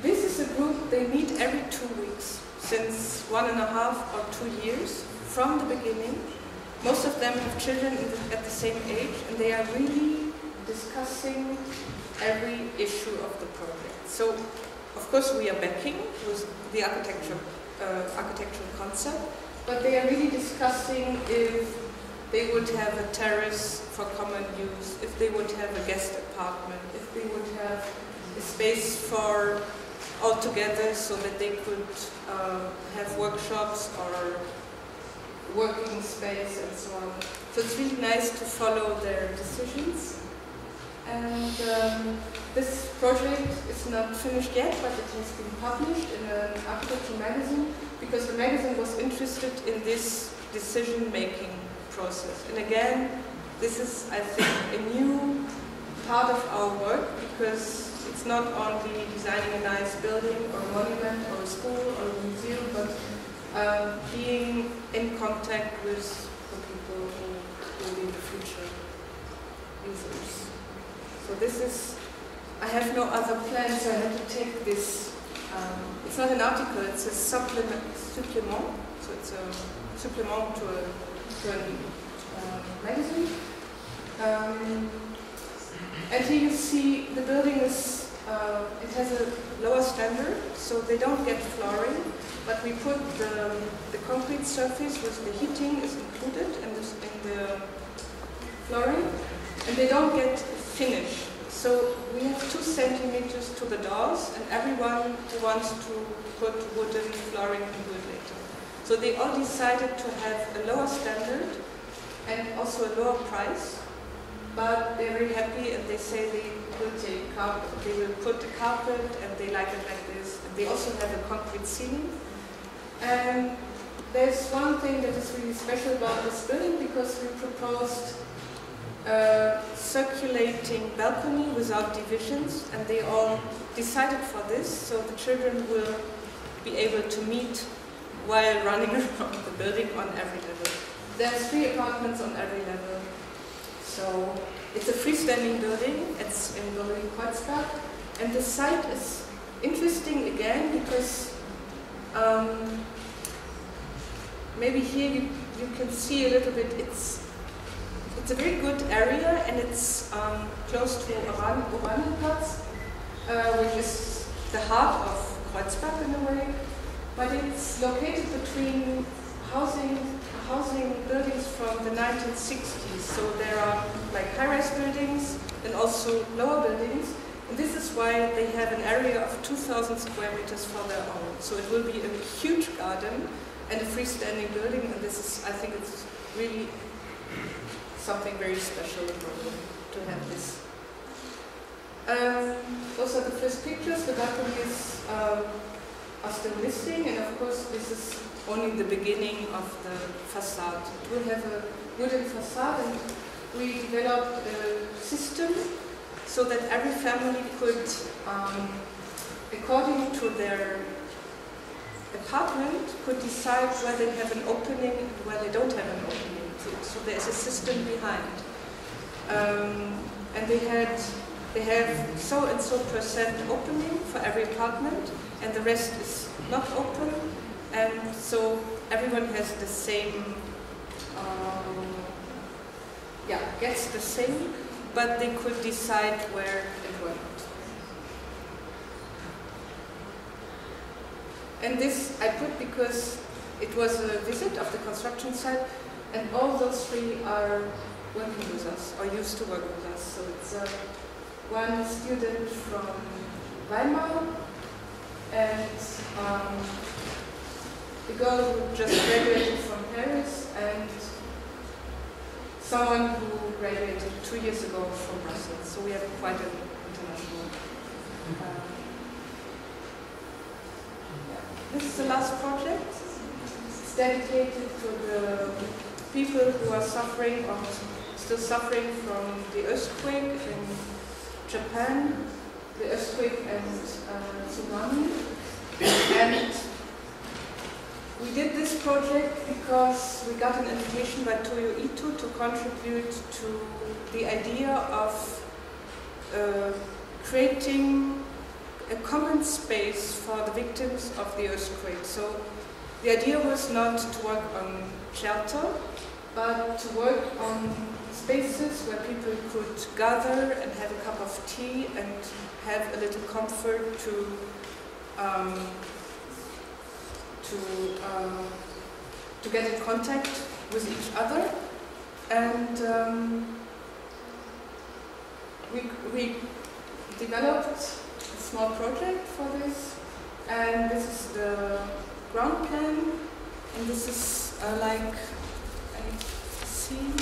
this is a group. They meet every 2 weeks since 1.5 or 2 years from the beginning. Most of them have children at the same age, and they are really discussing every issue of the project. So, of course, we are backing with the architectural concept, but they are really discussing if they would have a terrace for common use, if they would have a guest apartment, if they would have a space for all together so that they could have workshops or working space and so on. So it's really nice to follow their decisions. And this project is not finished yet, but it has been published in an architecture magazine, because the magazine was interested in this decision-making process. And again, this is, I think, a new part of our work, because it's not only designing a nice building or a monument or a school or a museum, but being in contact with the people who will be in the future users. So this is, I have no other plans, so I had to take this. It's not an article, it's a supplement. So it's a supplement to a magazine. And here you see the building is, it has a lower standard, so they don't get flooring, but we put the concrete surface with the heating is included in the flooring, and they don't get finish. So we have 2 centimeters to the doors, and everyone who wants to put wooden flooring can do it later. So they all decided to have a lower standard and also a lower price, but they're very happy, and they say they will take carpet, they will put the carpet, and they like it like this. And they also have a concrete ceiling. And there's one thing that is really special about this building, because we proposed circulating balcony without divisions, and they all decided for this, so the children will be able to meet while running around the building on every level. There's 3 apartments on every level. So it's a freestanding building, it's in Berlin-Kreuzberg, and the site is interesting again because maybe here you can see a little bit, it's a very good area, and it's close to Oranienplatz, which is the heart of Kreuzberg in a way, but it's located between housing buildings from the 1960s. So there are like high-rise buildings and also lower buildings, and this is why they have an area of 2,000 square meters for their own. So it will be a huge garden and a freestanding building, and this is, I think it's really something very special in Berlin to have this. Those are the first pictures. The balconies are still missing, and of course this is only the beginning of the facade. It will have a wooden facade, and we developed a system so that every family could, according to their apartment, could decide where they have an opening and where they don't have an opening. So there's a system behind. And they have so and so % opening for every apartment, and the rest is not open. And so everyone has the same, gets the same, but they could decide where and where not. And this I put because it was a visit of the construction site, and all those 3 are working with us, or used to work with us. So it's one student from Weimar, and a girl who just graduated from Paris, and someone who graduated 2 years ago from Brussels. So we have quite an international. This is the last project. It's dedicated to the people who are suffering or still suffering from the earthquake in Japan, the earthquake and tsunami. And we did this project because we got an invitation by Toyo Ito to contribute to the idea of creating a common space for the victims of the earthquake. So the idea was not to work on shelter, but to work on spaces where people could gather and have a cup of tea and have a little comfort to get in contact with each other. And we developed a small project for this, and this is the ground plan, and this is like, I see,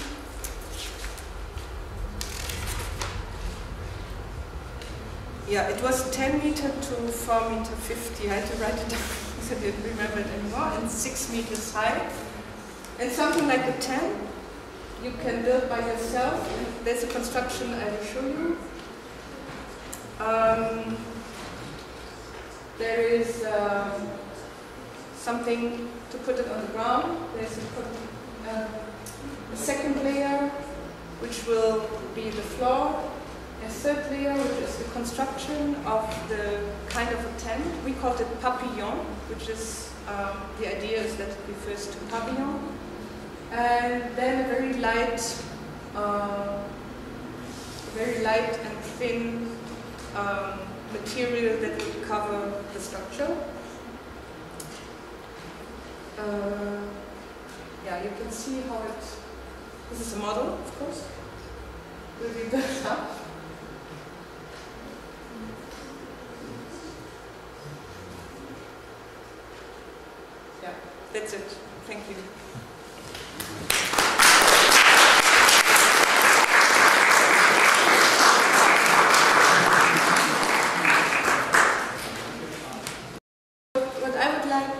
yeah, it was 10 meter to 4 meter 50. I had to write it down because I didn't remember it anymore, and 6 meters high. And something like a 10 you can build by yourself. There's a construction I will show you. There is something to put it on the ground. There's a second layer, which will be the floor. A third layer, which is the construction of the kind of a tent. We called it papillon, which is the idea is that it refers to pavillon. And then a very light and thin material that will cover the structure. Yeah, you can see how it. This is a model, of course. Will be built up. Yeah, that's it. Thank you. What I would like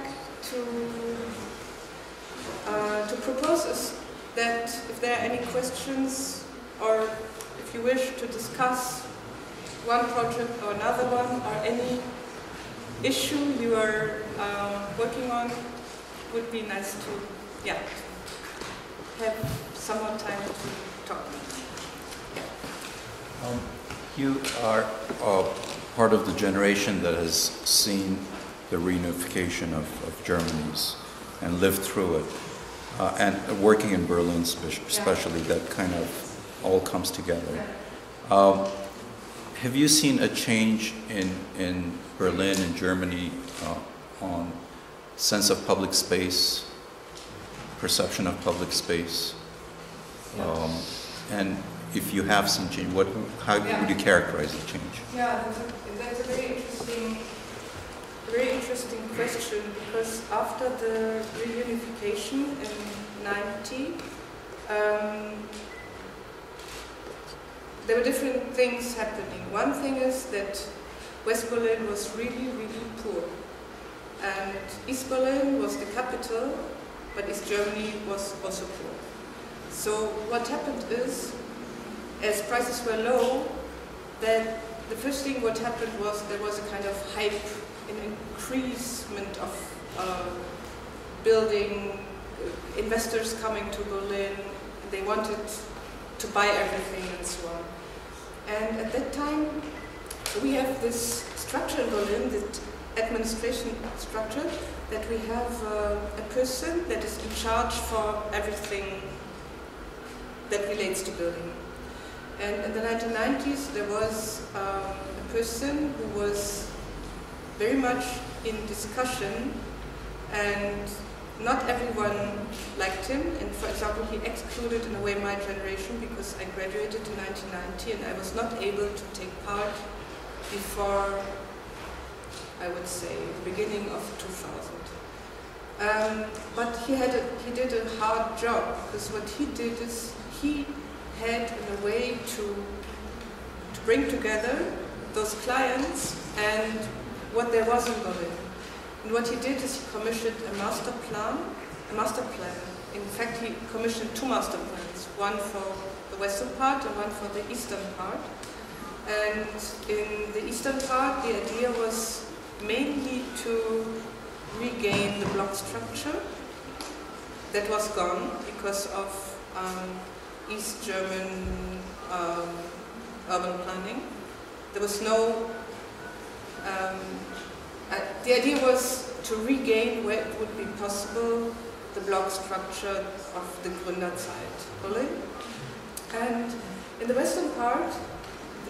to propose is that if there are any questions, or if you wish to discuss one project or another one, or any issue you are working on, would be nice to, yeah, have some more time to talk. You are part of the generation that has seen the reunification of Germany's and lived through it. And working in Berlin especially, that kind of all comes together. Have you seen a change in Berlin and Germany on sense of public space, perception of public space? And if you have seen change, how would you characterize the change? Yeah, that's a very interesting question, because after the reunification in '90, there were different things happening. One thing is that West Berlin was really, really poor. And East Berlin was the capital, but East Germany was also poor. So what happened is, as prices were low, that the first thing what happened was there was a kind of hype, an increasement of building, investors coming to Berlin. They wanted to buy everything and so on. And at that time, we have this structure in Berlin, that administration structure, that we have a person that is in charge for everything that relates to building. And in the 1990s, there was a person who was very much in discussion, and not everyone liked him. And for example, he excluded in a way my generation, because I graduated in 1990 and I was not able to take part before, I would say, the beginning of 2000. But he did a hard job, because what he did is he had in a way to bring together those clients and what there was in Berlin. And what he did is he commissioned a master plan. In fact, he commissioned two master plans, one for the western part and one for the eastern part. And in the eastern part, the idea was mainly to regain the block structure that was gone because of East German urban planning. There was no, the idea was to regain where it would be possible the block structure of the Gründerzeit, Berlin. And in the western part,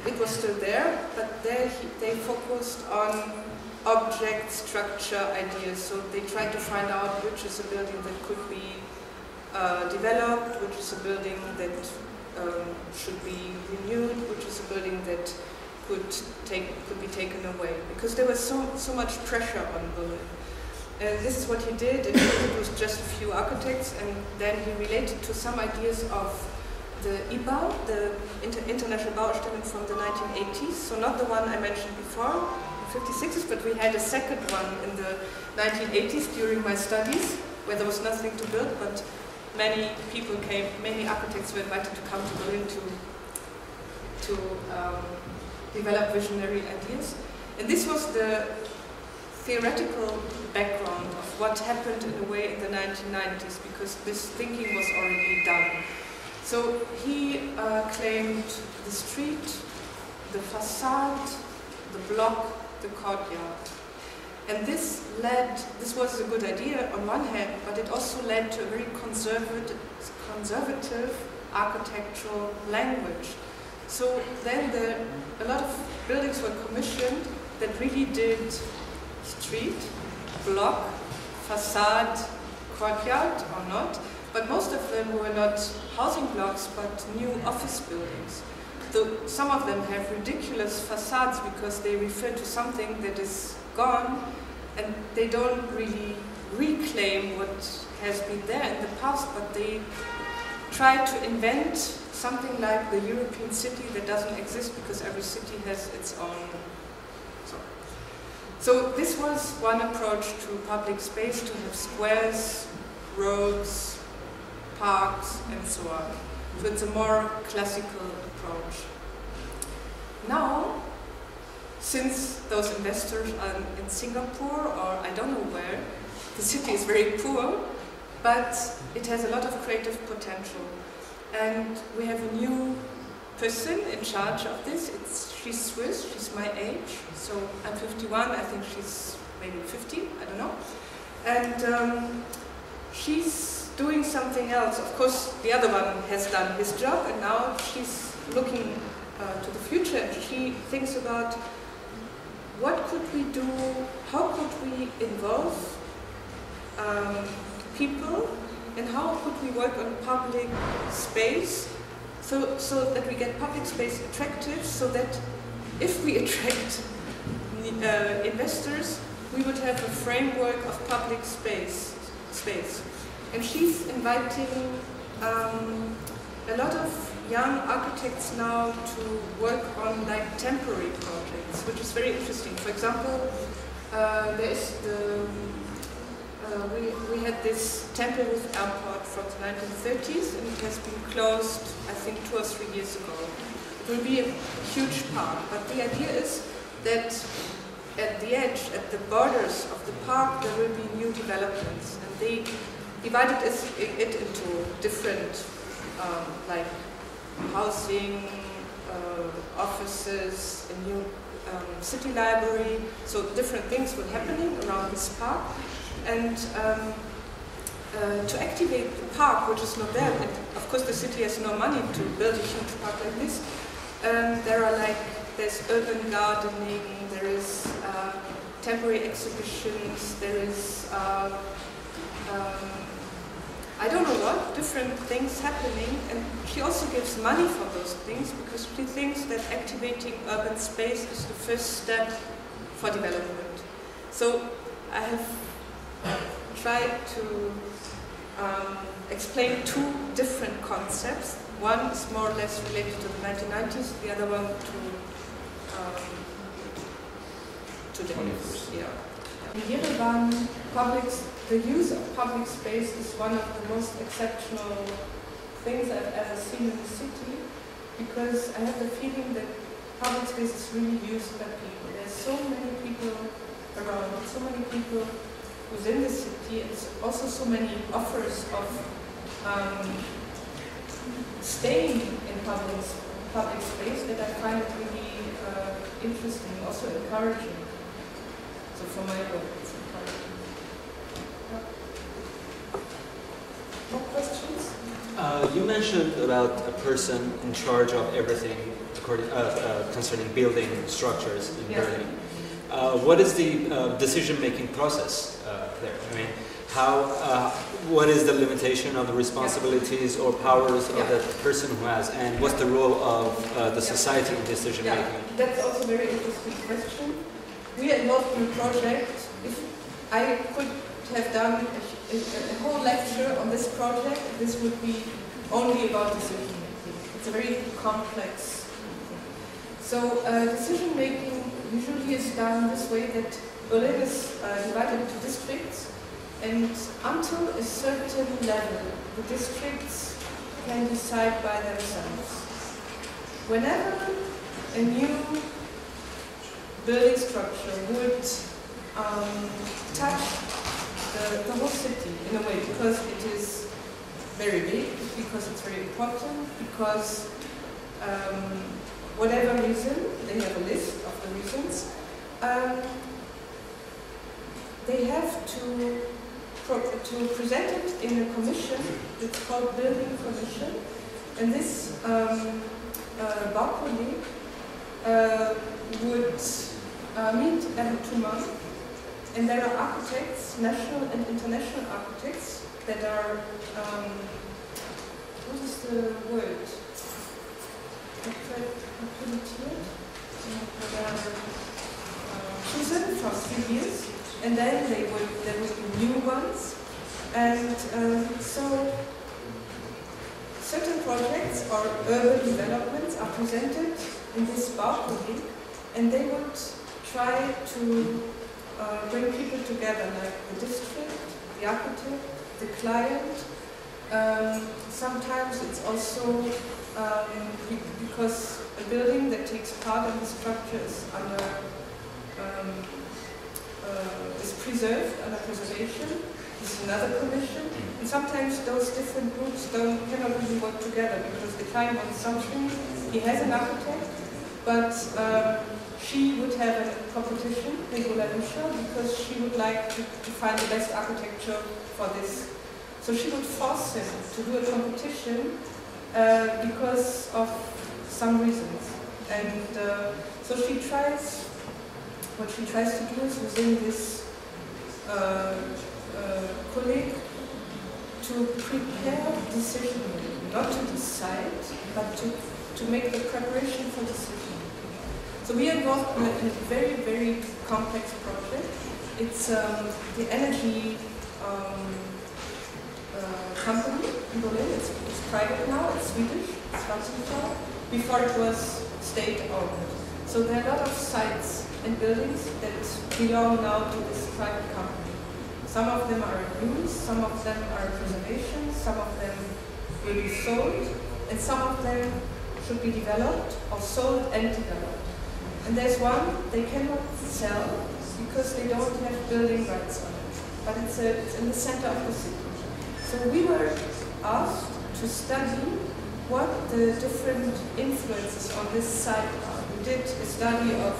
it was still there, but there they focused on object structure ideas. So they tried to find out which is a building that could be developed, which is a building that should be renewed, which is a building that could be taken away, because there was so much pressure on Berlin. And this is what he did, and he did it with just a few architects, and then he related to some ideas of the IBAU, the International Bauausstellung from the 1980s, so not the one I mentioned before, the 56s, but we had a second one in the 1980s during my studies, where there was nothing to build, but many people came, many architects were invited to come to Berlin to develop visionary ideas. And this was the theoretical background of what happened in a way in the 1990s, because this thinking was already done. So he claimed the street, the facade, the block, the courtyard. And this was a good idea on one hand, but it also led to a very conservative architectural language. So then a lot of buildings were commissioned that really did street, block, facade, courtyard or not, but most of them were not housing blocks but new office buildings. Though some of them have ridiculous facades because they refer to something that is gone and they don't really reclaim what has been there in the past, but they try to invent something like the European city that doesn't exist because every city has its own. So this was one approach to public space, to have squares, roads, parks, and so on. So it's a more classical approach. Now, since those investors are in Singapore or I don't know where, the city is very poor, but it has a lot of creative potential. And we have a new person in charge of this. She's Swiss, she's my age, so I'm 51, I think she's maybe 50, I don't know. And she's doing something else. Of course, the other one has done his job, and now she's looking to the future, and she thinks about what could we do, how could we involve people, and how could we work on public space so that we get public space attractive, so that if we attract investors, we would have a framework of public space. And she's inviting a lot of young architects now to work on like temporary projects, which is very interesting. For example, there is we had this Tempelhof airport from the 1930s, and it has been closed, I think, 2 or 3 years ago. It will be a huge park, but the idea is that at the edge, at the borders of the park, there will be new developments, and they divided it into different, like housing, offices, a new city library, so different things were happening around this park. And to activate the park, which is not there, and of course the city has no money to build a huge park like this, there's urban gardening, there is temporary exhibitions, there is I don't know what, different things happening, and she also gives money for those things because she thinks that activating urban space is the first step for development. So I have tried to explain 2 different concepts. One is more or less related to the 1990s, the other one to today. Yeah. In Yerevan, the use of public space is one of the most exceptional things I've ever seen in the city, because I have the feeling that public space is really used by people. There's so many people around, so many people within the city, and also so many offers of staying in public space that I find it really interesting, also encouraging. So for my work, it's encouraging. More questions? You mentioned about a person in charge of everything concerning building structures in Berlin. What is the decision-making process there? I mean, what is the limitation of the responsibilities or powers of the person who has, and what's the role of the society in decision-making? Yeah, that's also a very interesting question. We are involved in a project. If I could have done a whole lecture on this project, this would be only about decision-making. It's a very complex thing. So decision-making usually is done this way, that Berlin is divided into districts, and until a certain level, the districts can decide by themselves. Whenever a new building structure would touch the whole city in a way, because it is very big, because it's very important, because whatever reason, they have a list of the reasons, they have to present it in a commission. It's called Building Commission, and this Baukolleg would meet every 2 months, and there are architects, national and international architects, that are, what is the word? That are chosen for 3 years, and then there would be new ones, and so certain projects or urban developments are presented in this Baukolleg, and they would try to bring people together, like the district, the architect, the client. Sometimes it's also because a building that takes part in the structure is under is preserved under preservation. This is another commission, and sometimes those different groups cannot really work together because the client wants something. He has an architect, but she would have a competition, because she would like to find the best architecture for this. So she would force him to do a competition because of some reasons. And so she tries, what she tries to do is within this colleague to prepare decision making, not to decide, but to make the preparation for decision making. So we are involved in a very, very complex project. It's the energy company in Berlin. It's private now, it's Swedish, it's Vattenfall. Before it was state-owned. So there are a lot of sites and buildings that belong now to this private company. Some of them are in use, some of them are preservation, some of them will be sold, and some of them should be developed or sold and developed. And there's one they cannot sell because they don't have building rights on it, but it's in the center of the city. So we were asked to study what the different influences on this site are. We did a study of,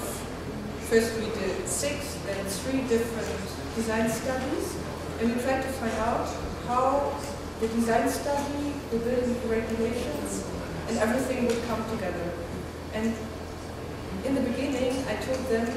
first we did 6, then 3 different design studies, and we tried to find out how the design study, the building regulations, and everything would come together. And in the beginning, I told them,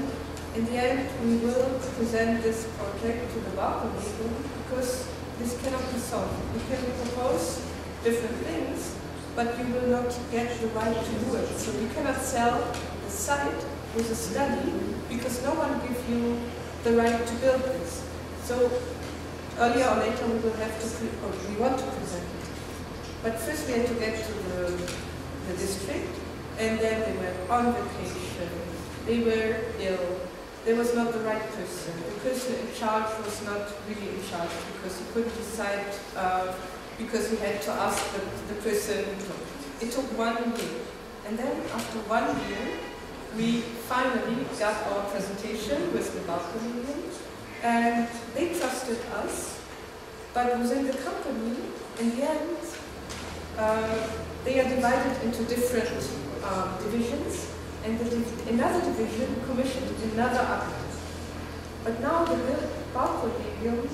in the end, we will present this project to the Baukolleg because this cannot be solved. We can propose different things, but you will not get the right to do it. So you cannot sell the site with a study because no one gives you the right to build this. So earlier or later we will have to, we want to present it. But first we had to get to the district, and then they were on vacation, they were ill, there was not the right person. The person in charge was not really in charge because he couldn't decide because he had to ask the person. It took 1 year. And then after 1 year, we finally got our presentation with the Baukolleg, and they trusted us. But within the company, in the end, they are divided into different divisions, and another division commissioned another architect. But now the Baukolleg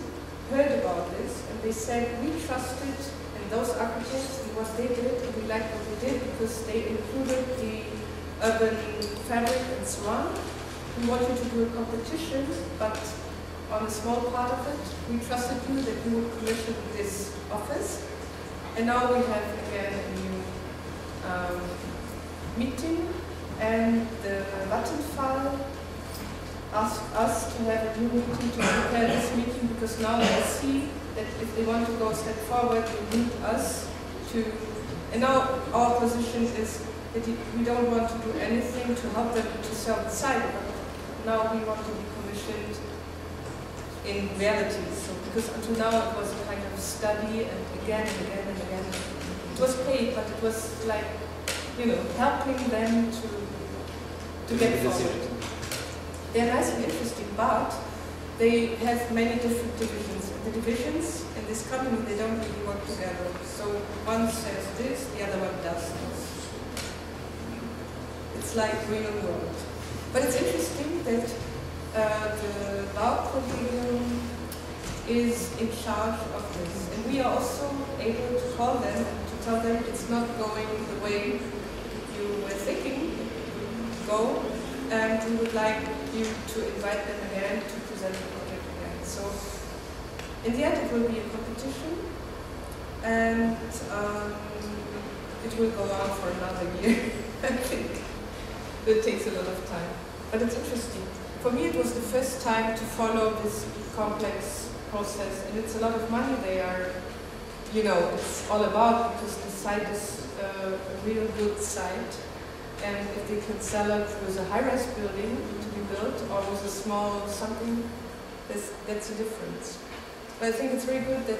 heard about this, and they said, we trusted in those architects and what they did, and we liked what they did because they included the urban fabric and so on. We wanted to do a competition, but on a small part of it, we trusted you that you would commission this office. And now we have again a new meeting, and the Vattenfall asked us to have a new meeting to prepare this meeting because now they see that if they want to go a step forward, they need us to. And now our position is that we don't want to do anything to help them to sell the site, but now we want to be commissioned in reality. So because until now it was a kind of study, and again and again and again. It was paid, but it was like, you know, helping them to get forward. they're nice and interesting, but they have many different divisions. And the divisions in this company, they don't really work together. So one says this, the other one does this. It's like real world. But it's interesting that the Baukollegium is in charge of this. And we are also able to call them and to tell them it's not going the way you were thinking it would go, and we would like you to invite them again to present the project again. So in the end it will be a competition, and it will go on for another year, I think. It takes a lot of time, but it's interesting. For me it was the first time to follow this complex process, and it's a lot of money they are, you know, it's all about, because the site is a real good site, and if they can sell it with a high-rise building to be built or with a small something, that's a difference. But I think it's very good that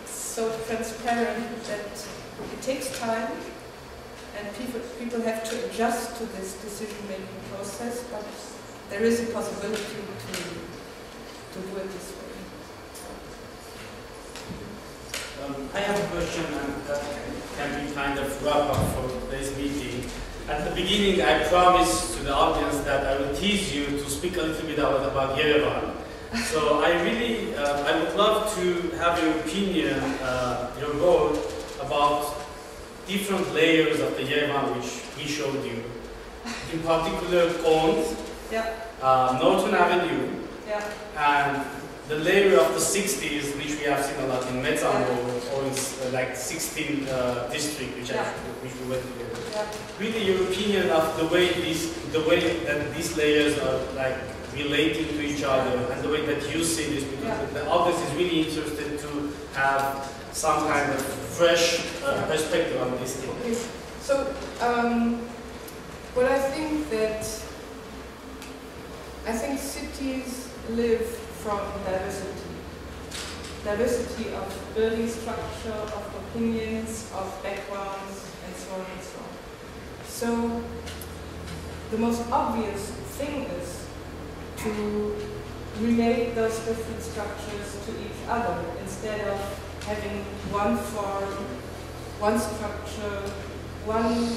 it's so transparent that it takes time, and people have to adjust to this decision-making process, but there is a possibility to do it this way. I have a question, and that can be kind of wrap up for today's meeting. At the beginning, I promised to the audience that I will tease you to speak a little bit about Yerevan. So I really, I would love to have your opinion, your role about different layers of the Yerevan which we showed you. In particular, Kont, Norton Avenue, and the layer of the 60s, which we have seen a lot in Metzambo, or in like 16th district, which we went together. Really, your opinion of the way that these layers are like relating to each other, and the way that you see this, because the audience is really interested to have some kind of fresh perspective on this thing. Okay. So, what I think that cities live from diversity. Diversity of building structure, of opinions, of backgrounds, and so on and so on. So, the most obvious thing is to relate those different structures to each other instead of having one form, one structure, one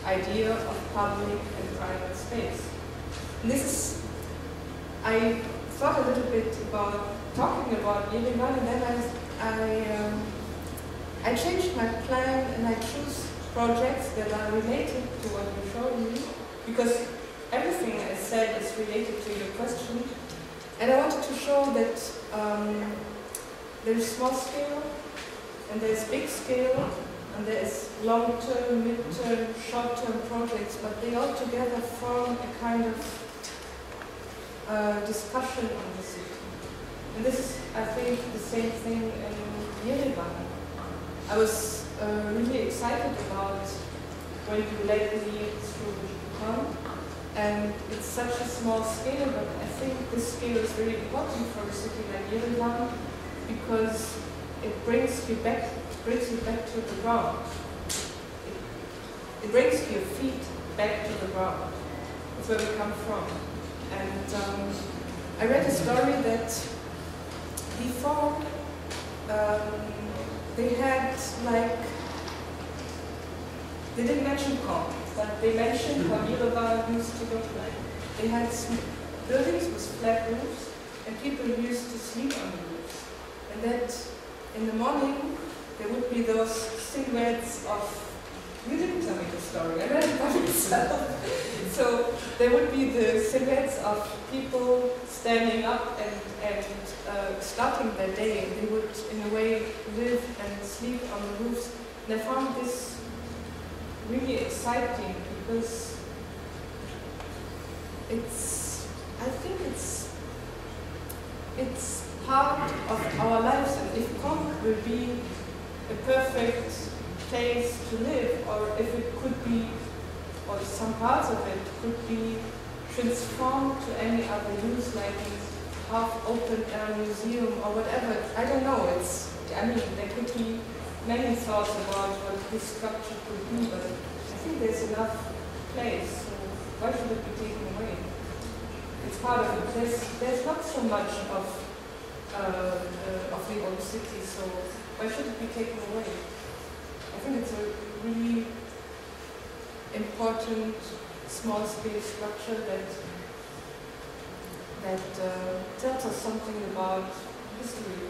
idea of public and private space. And this is, I thought a little bit about talking about Yerevan, and then I changed my plan and I choose projects that are related to what you showed me, because everything I said is related to your question, and I wanted to show that there is small scale, and there is big scale, and there is long-term, mid-term, short-term projects, but they all together form a kind of discussion on the city. And this is, I think, the same thing in Yerevan. I was really excited about when you led me through Kont, and it's such a small scale, but I think this scale is very important for a city like Yerevan, because it brings you back to the ground. It brings your feet back to the ground. That's where we come from. And I read a story that before they had they didn't mention Kont, but they mentioned how Yerevan used to look like. They had buildings with flat roofs, and people used to sleep on the roofs. And that in the morning there would be those silhouettes of, you didn't tell me the story, I read it by myself. So there would be the silhouettes of people standing up and starting their day, and they would in a way live and sleep on the roofs. And I found this really exciting because I think it's part of our lives, and if Kont will be a perfect place to live, or if it could be, or some parts of it could be transformed to any other use, like a half-open air museum or whatever. I don't know. There could be many thoughts about what this structure could be, but I think there's enough place. So why should it be taken away? it's part of it. There's not so much of the old city, so why should it be taken away? I think it's a really important small-scale structure that tells us something about history.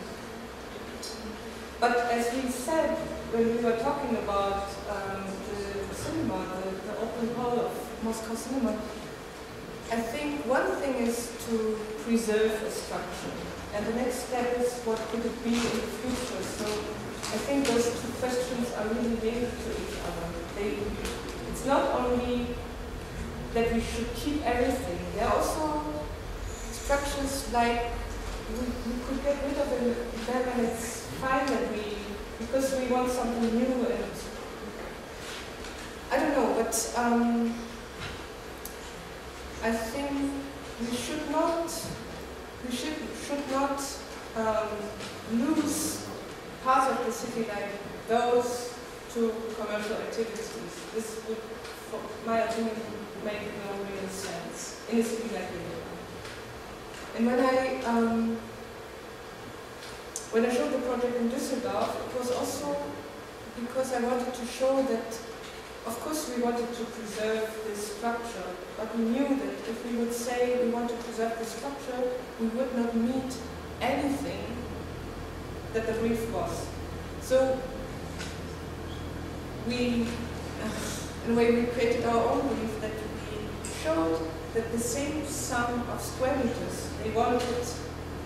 But as we said when we were talking about the cinema, the open hall of Moscow cinema, I think one thing is to preserve a structure, and the next step is what could it be in the future. So I think those two questions are really linked to each other. It's not only that we should keep everything, there are also structures like we could get rid of it then when it's fine that because we want something new, and I don't know, but I think we should not lose parts of the city like those to commercial activities. This would, for my opinion, make no real sense in a city like Vienna. And when I showed the project in Düsseldorf, it was also because I wanted to show that, of course, we wanted to preserve this structure, but we knew that if we would say we want to preserve the structure, we would not meet anything that the brief was. So in a way, we created our own brief that we showed that the same sum of square meters they wanted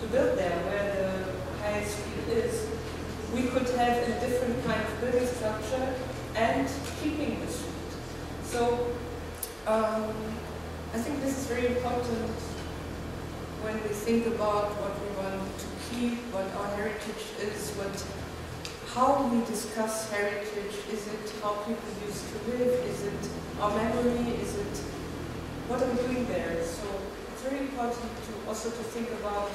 to build there, where the highest street is, we could have a different kind of building structure and keeping the street. So I think this is very important when we think about what we want to keep, what our heritage is, how we discuss heritage. Is it how people used to live? Is it our memory? Is it what are we doing there? So it's very important to also to think about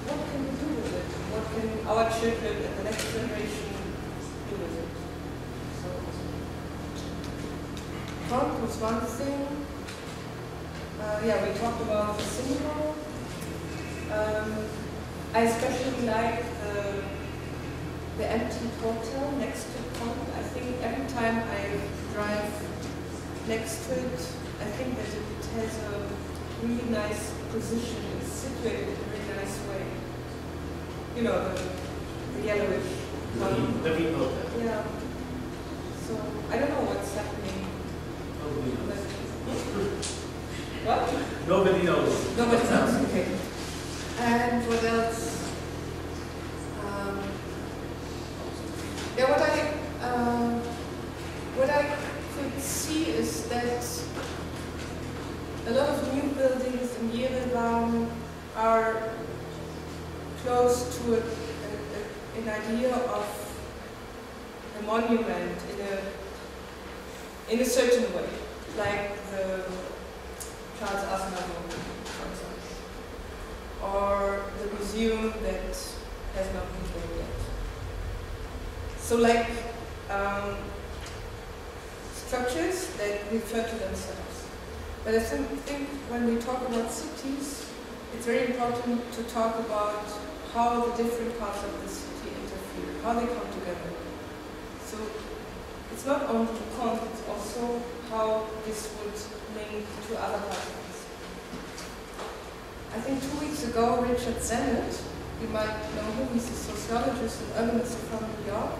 what can we do with it? What can our children and the next generation do with it? So front was one thing. Yeah, we talked about the cinema. I especially like the empty hotel next to Pont. I think every time I drive next to it, I think that it has a really nice position. It's situated in a really nice way. You know, the yellowish one. The big hotel. Yeah. So I don't know what's happening. What? Nobody knows. Nobody knows. Okay. And what else? Yeah, what I could see is that a lot of new buildings in Yerevan are close to an idea of a monument in a certain way, like the Charles Aznavour, for example, or the museum that has not been built yet. So like structures that refer to themselves. But I think when we talk about cities, it's very important to talk about how the different parts of the city interfere, how they come together. So it's not only Pont, it's also how this would link to other parts of the city. I think 2 weeks ago, Richard Sennett, you might know him, he's a sociologist and urbanist from New York,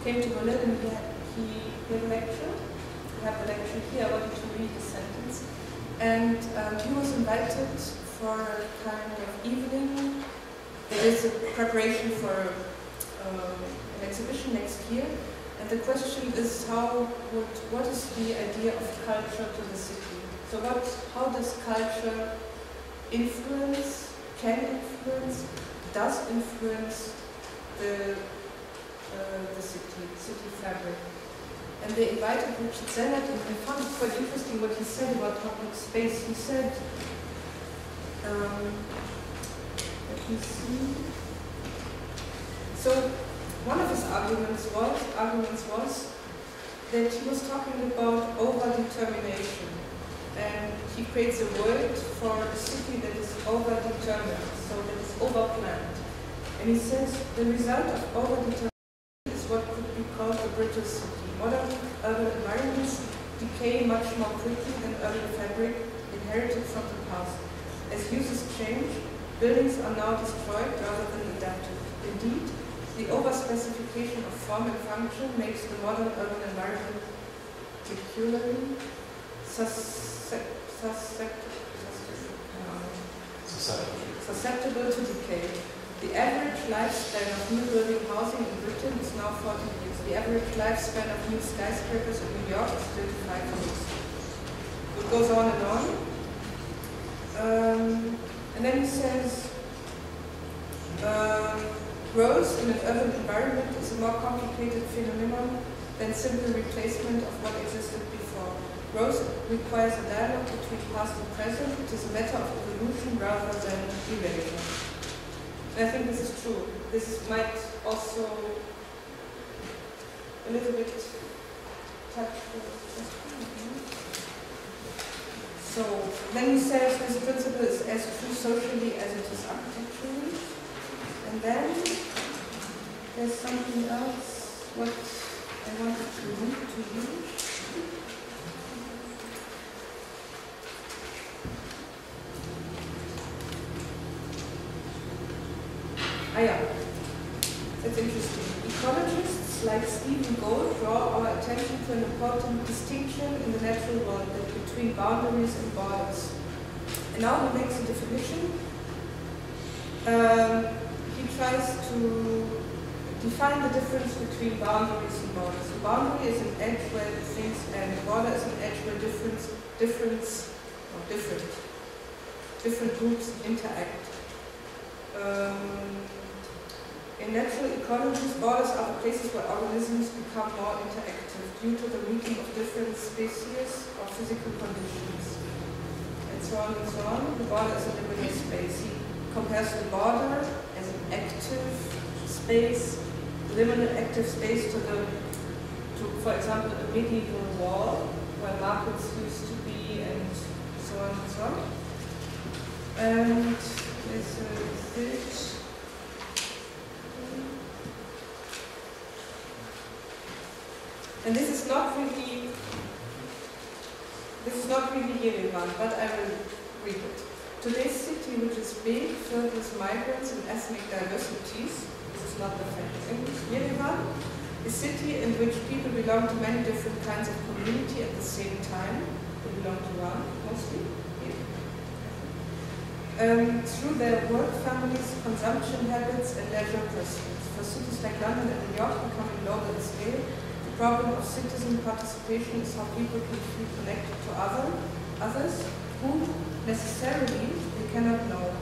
came to Berlin and he gave a lecture. We have the lecture here, I wanted to read a sentence. And he was invited for a kind of evening. There is a preparation for an exhibition next year. And the question is what is the idea of culture to the city? So how does culture influence, can influence, does influence the city fabric? And they invited Richard Sennett, and I found it quite interesting what he said about public space. He said, let me see. So one of his arguments was that he was talking about over-determination. And he creates a world for a city that is over-determined, so that is over-planned. And he says the result of over-determination is what could be called a brittle city. Modern urban environments decay much more quickly than urban fabric inherited from the past. As uses change, buildings are now destroyed rather than adapted. Indeed, the over-specification of form and function makes the modern urban environment peculiarly susceptible to decay. The average lifespan of new building housing in Britain is now 40 years. The average lifespan of new skyscrapers in New York is 35 years. It goes on and on. And then he says, growth in an urban environment is a more complicated phenomenon than simple replacement of what existed before. Growth requires a dialogue between past and present. It is a matter of evolution rather than erasure. And I think this is true. This might also a little bit touch the question. So then he says this principle is as true socially as it is architecturally. And then there's something else what I wanted to read to you. Yeah, that's interesting. Ecologists like Stephen Gould draw our attention to an important distinction in the natural world between boundaries and borders. And now he makes a definition. He tries to define the difference between boundaries and borders. A boundary is an edge where things end. A border is an edge where different groups interact. In natural ecologies, borders are the places where organisms become more interactive due to the meeting of different species or physical conditions. And so on and so on. The border is a limited space. He compares the border as an active space, limited active space to, for example, a medieval wall where markets used to be, and so on and so on. And this is it. And this is not really Yerevan, but I will read it. Today's city, which is big, filled with migrants and ethnic diversities, this is not the French English, Yerevan, a city in which people belong to many different kinds of community at the same time. They belong to one, mostly. Through their work, families, consumption habits, and leisure pursuits. For cities like London and New York becoming global in scale, the problem of citizen participation is how people can feel connected to others who necessarily they cannot know.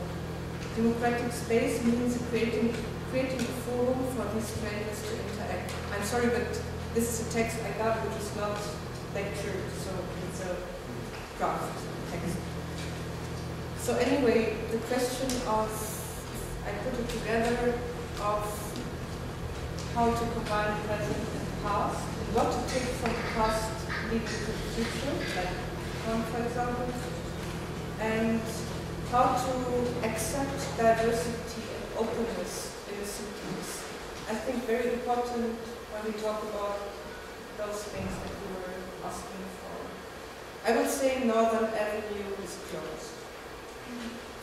Democratic space means creating a forum for these strangers to interact. I'm sorry, but this is a text I got which is not lectured, so it's a draft text. So anyway, the question of, I put it together, of how to combine present and past, and what to take from the past leading to the future, like for example, and how to accept diversity and openness in the cities. I think very important when we talk about those things that we were asking for. I would say Northern Avenue is closed.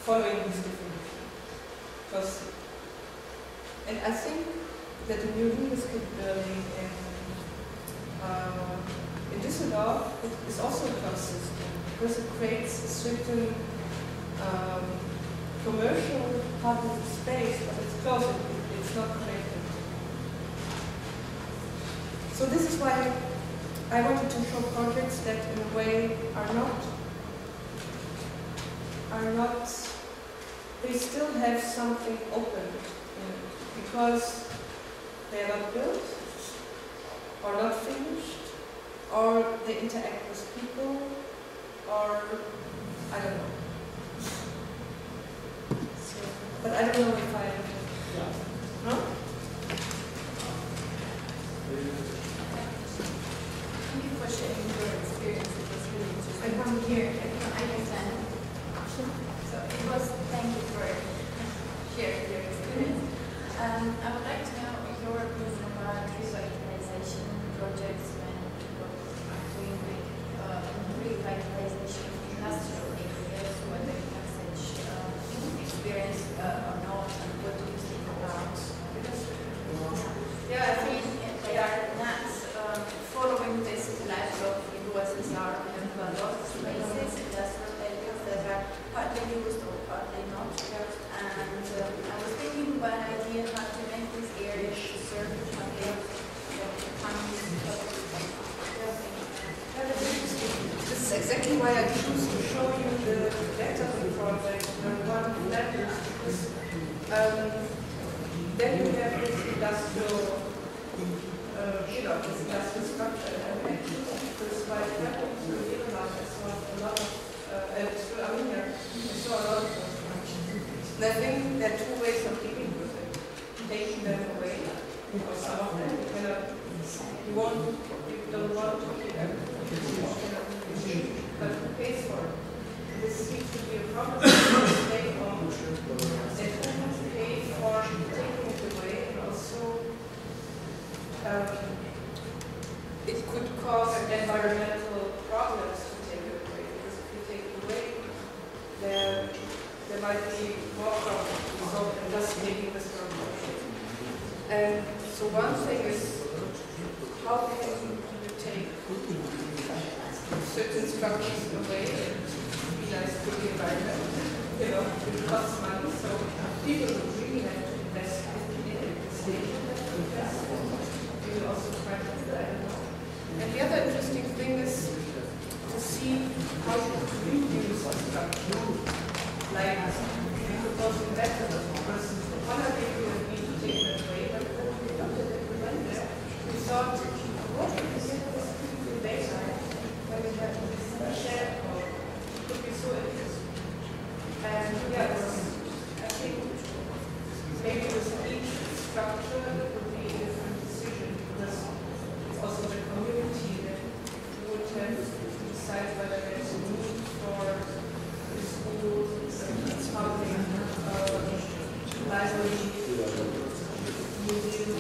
Following this definition. And I think that the new Liebeskind building in Düsseldorf is also a closed system because it creates a certain commercial public space, but it's closed, it's not connected. So this is why I wanted to show projects that in a way are not, they still have something open because they are not built or not finished, or they interact with people, or I don't know. So, but I don't know if I no? Thank you for sharing your experience. It was really interesting. come here and understand. So it was, thank you for sharing your experience. I would like to know your opinion about revitalization projects when people are doing revitalization of industrial areas, whether you have such experience or not, and what do you think about? Yeah, I think they are not following this type of USSR and a lot of spaces, industrial areas that are partly used or partly not. And I was thinking about an idea how to make these areas serve public This is exactly why I choose to show you the data of the project, one of the letters, because then you have this industrial, this industrial structure. And I choose this by traveling through Ireland, I saw a lot of, through Armenia, I saw a lot of construction. And I think there are two ways of dealing with it. Taking them away, or some of them, you don't want to keep everything. But who pays for it? This seems to be a problem that state owned. They always pay for taking it away, and also it could cause environmental problems to take it away. Because if you take it away, there might be more problems resulting in just taking this problem. And so one thing is, how can you take certain structures away and be nice to the environment? It costs money, so people would really have to invest in it. The state would have to invest in it. You will also try to do that. And the other interesting thing is to see how you could reuse the structure. Like, you could also invest in it, because one idea you would need to take that away, but then we looked at it, we went there, we thought, what if we get this beautiful daytime when we have this shed or it could be so interesting. And yeah, I think maybe with each structure it would be a different decision, because it's also the community that would have to decide whether there's a need for the schools, housing, library, museum.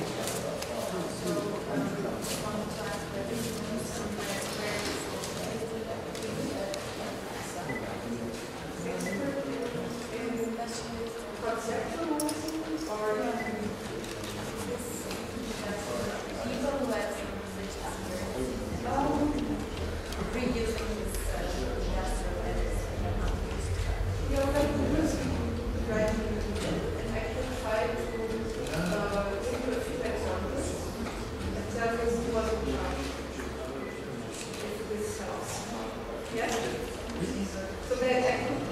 So that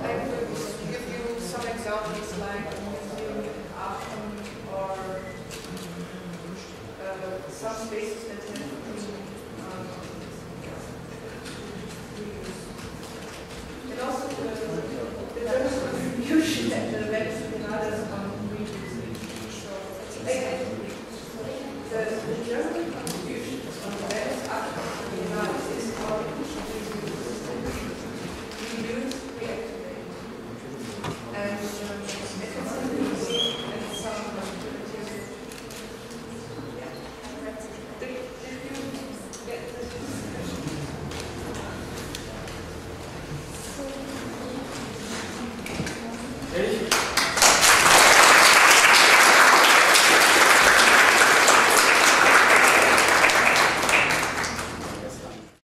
I could give you some examples like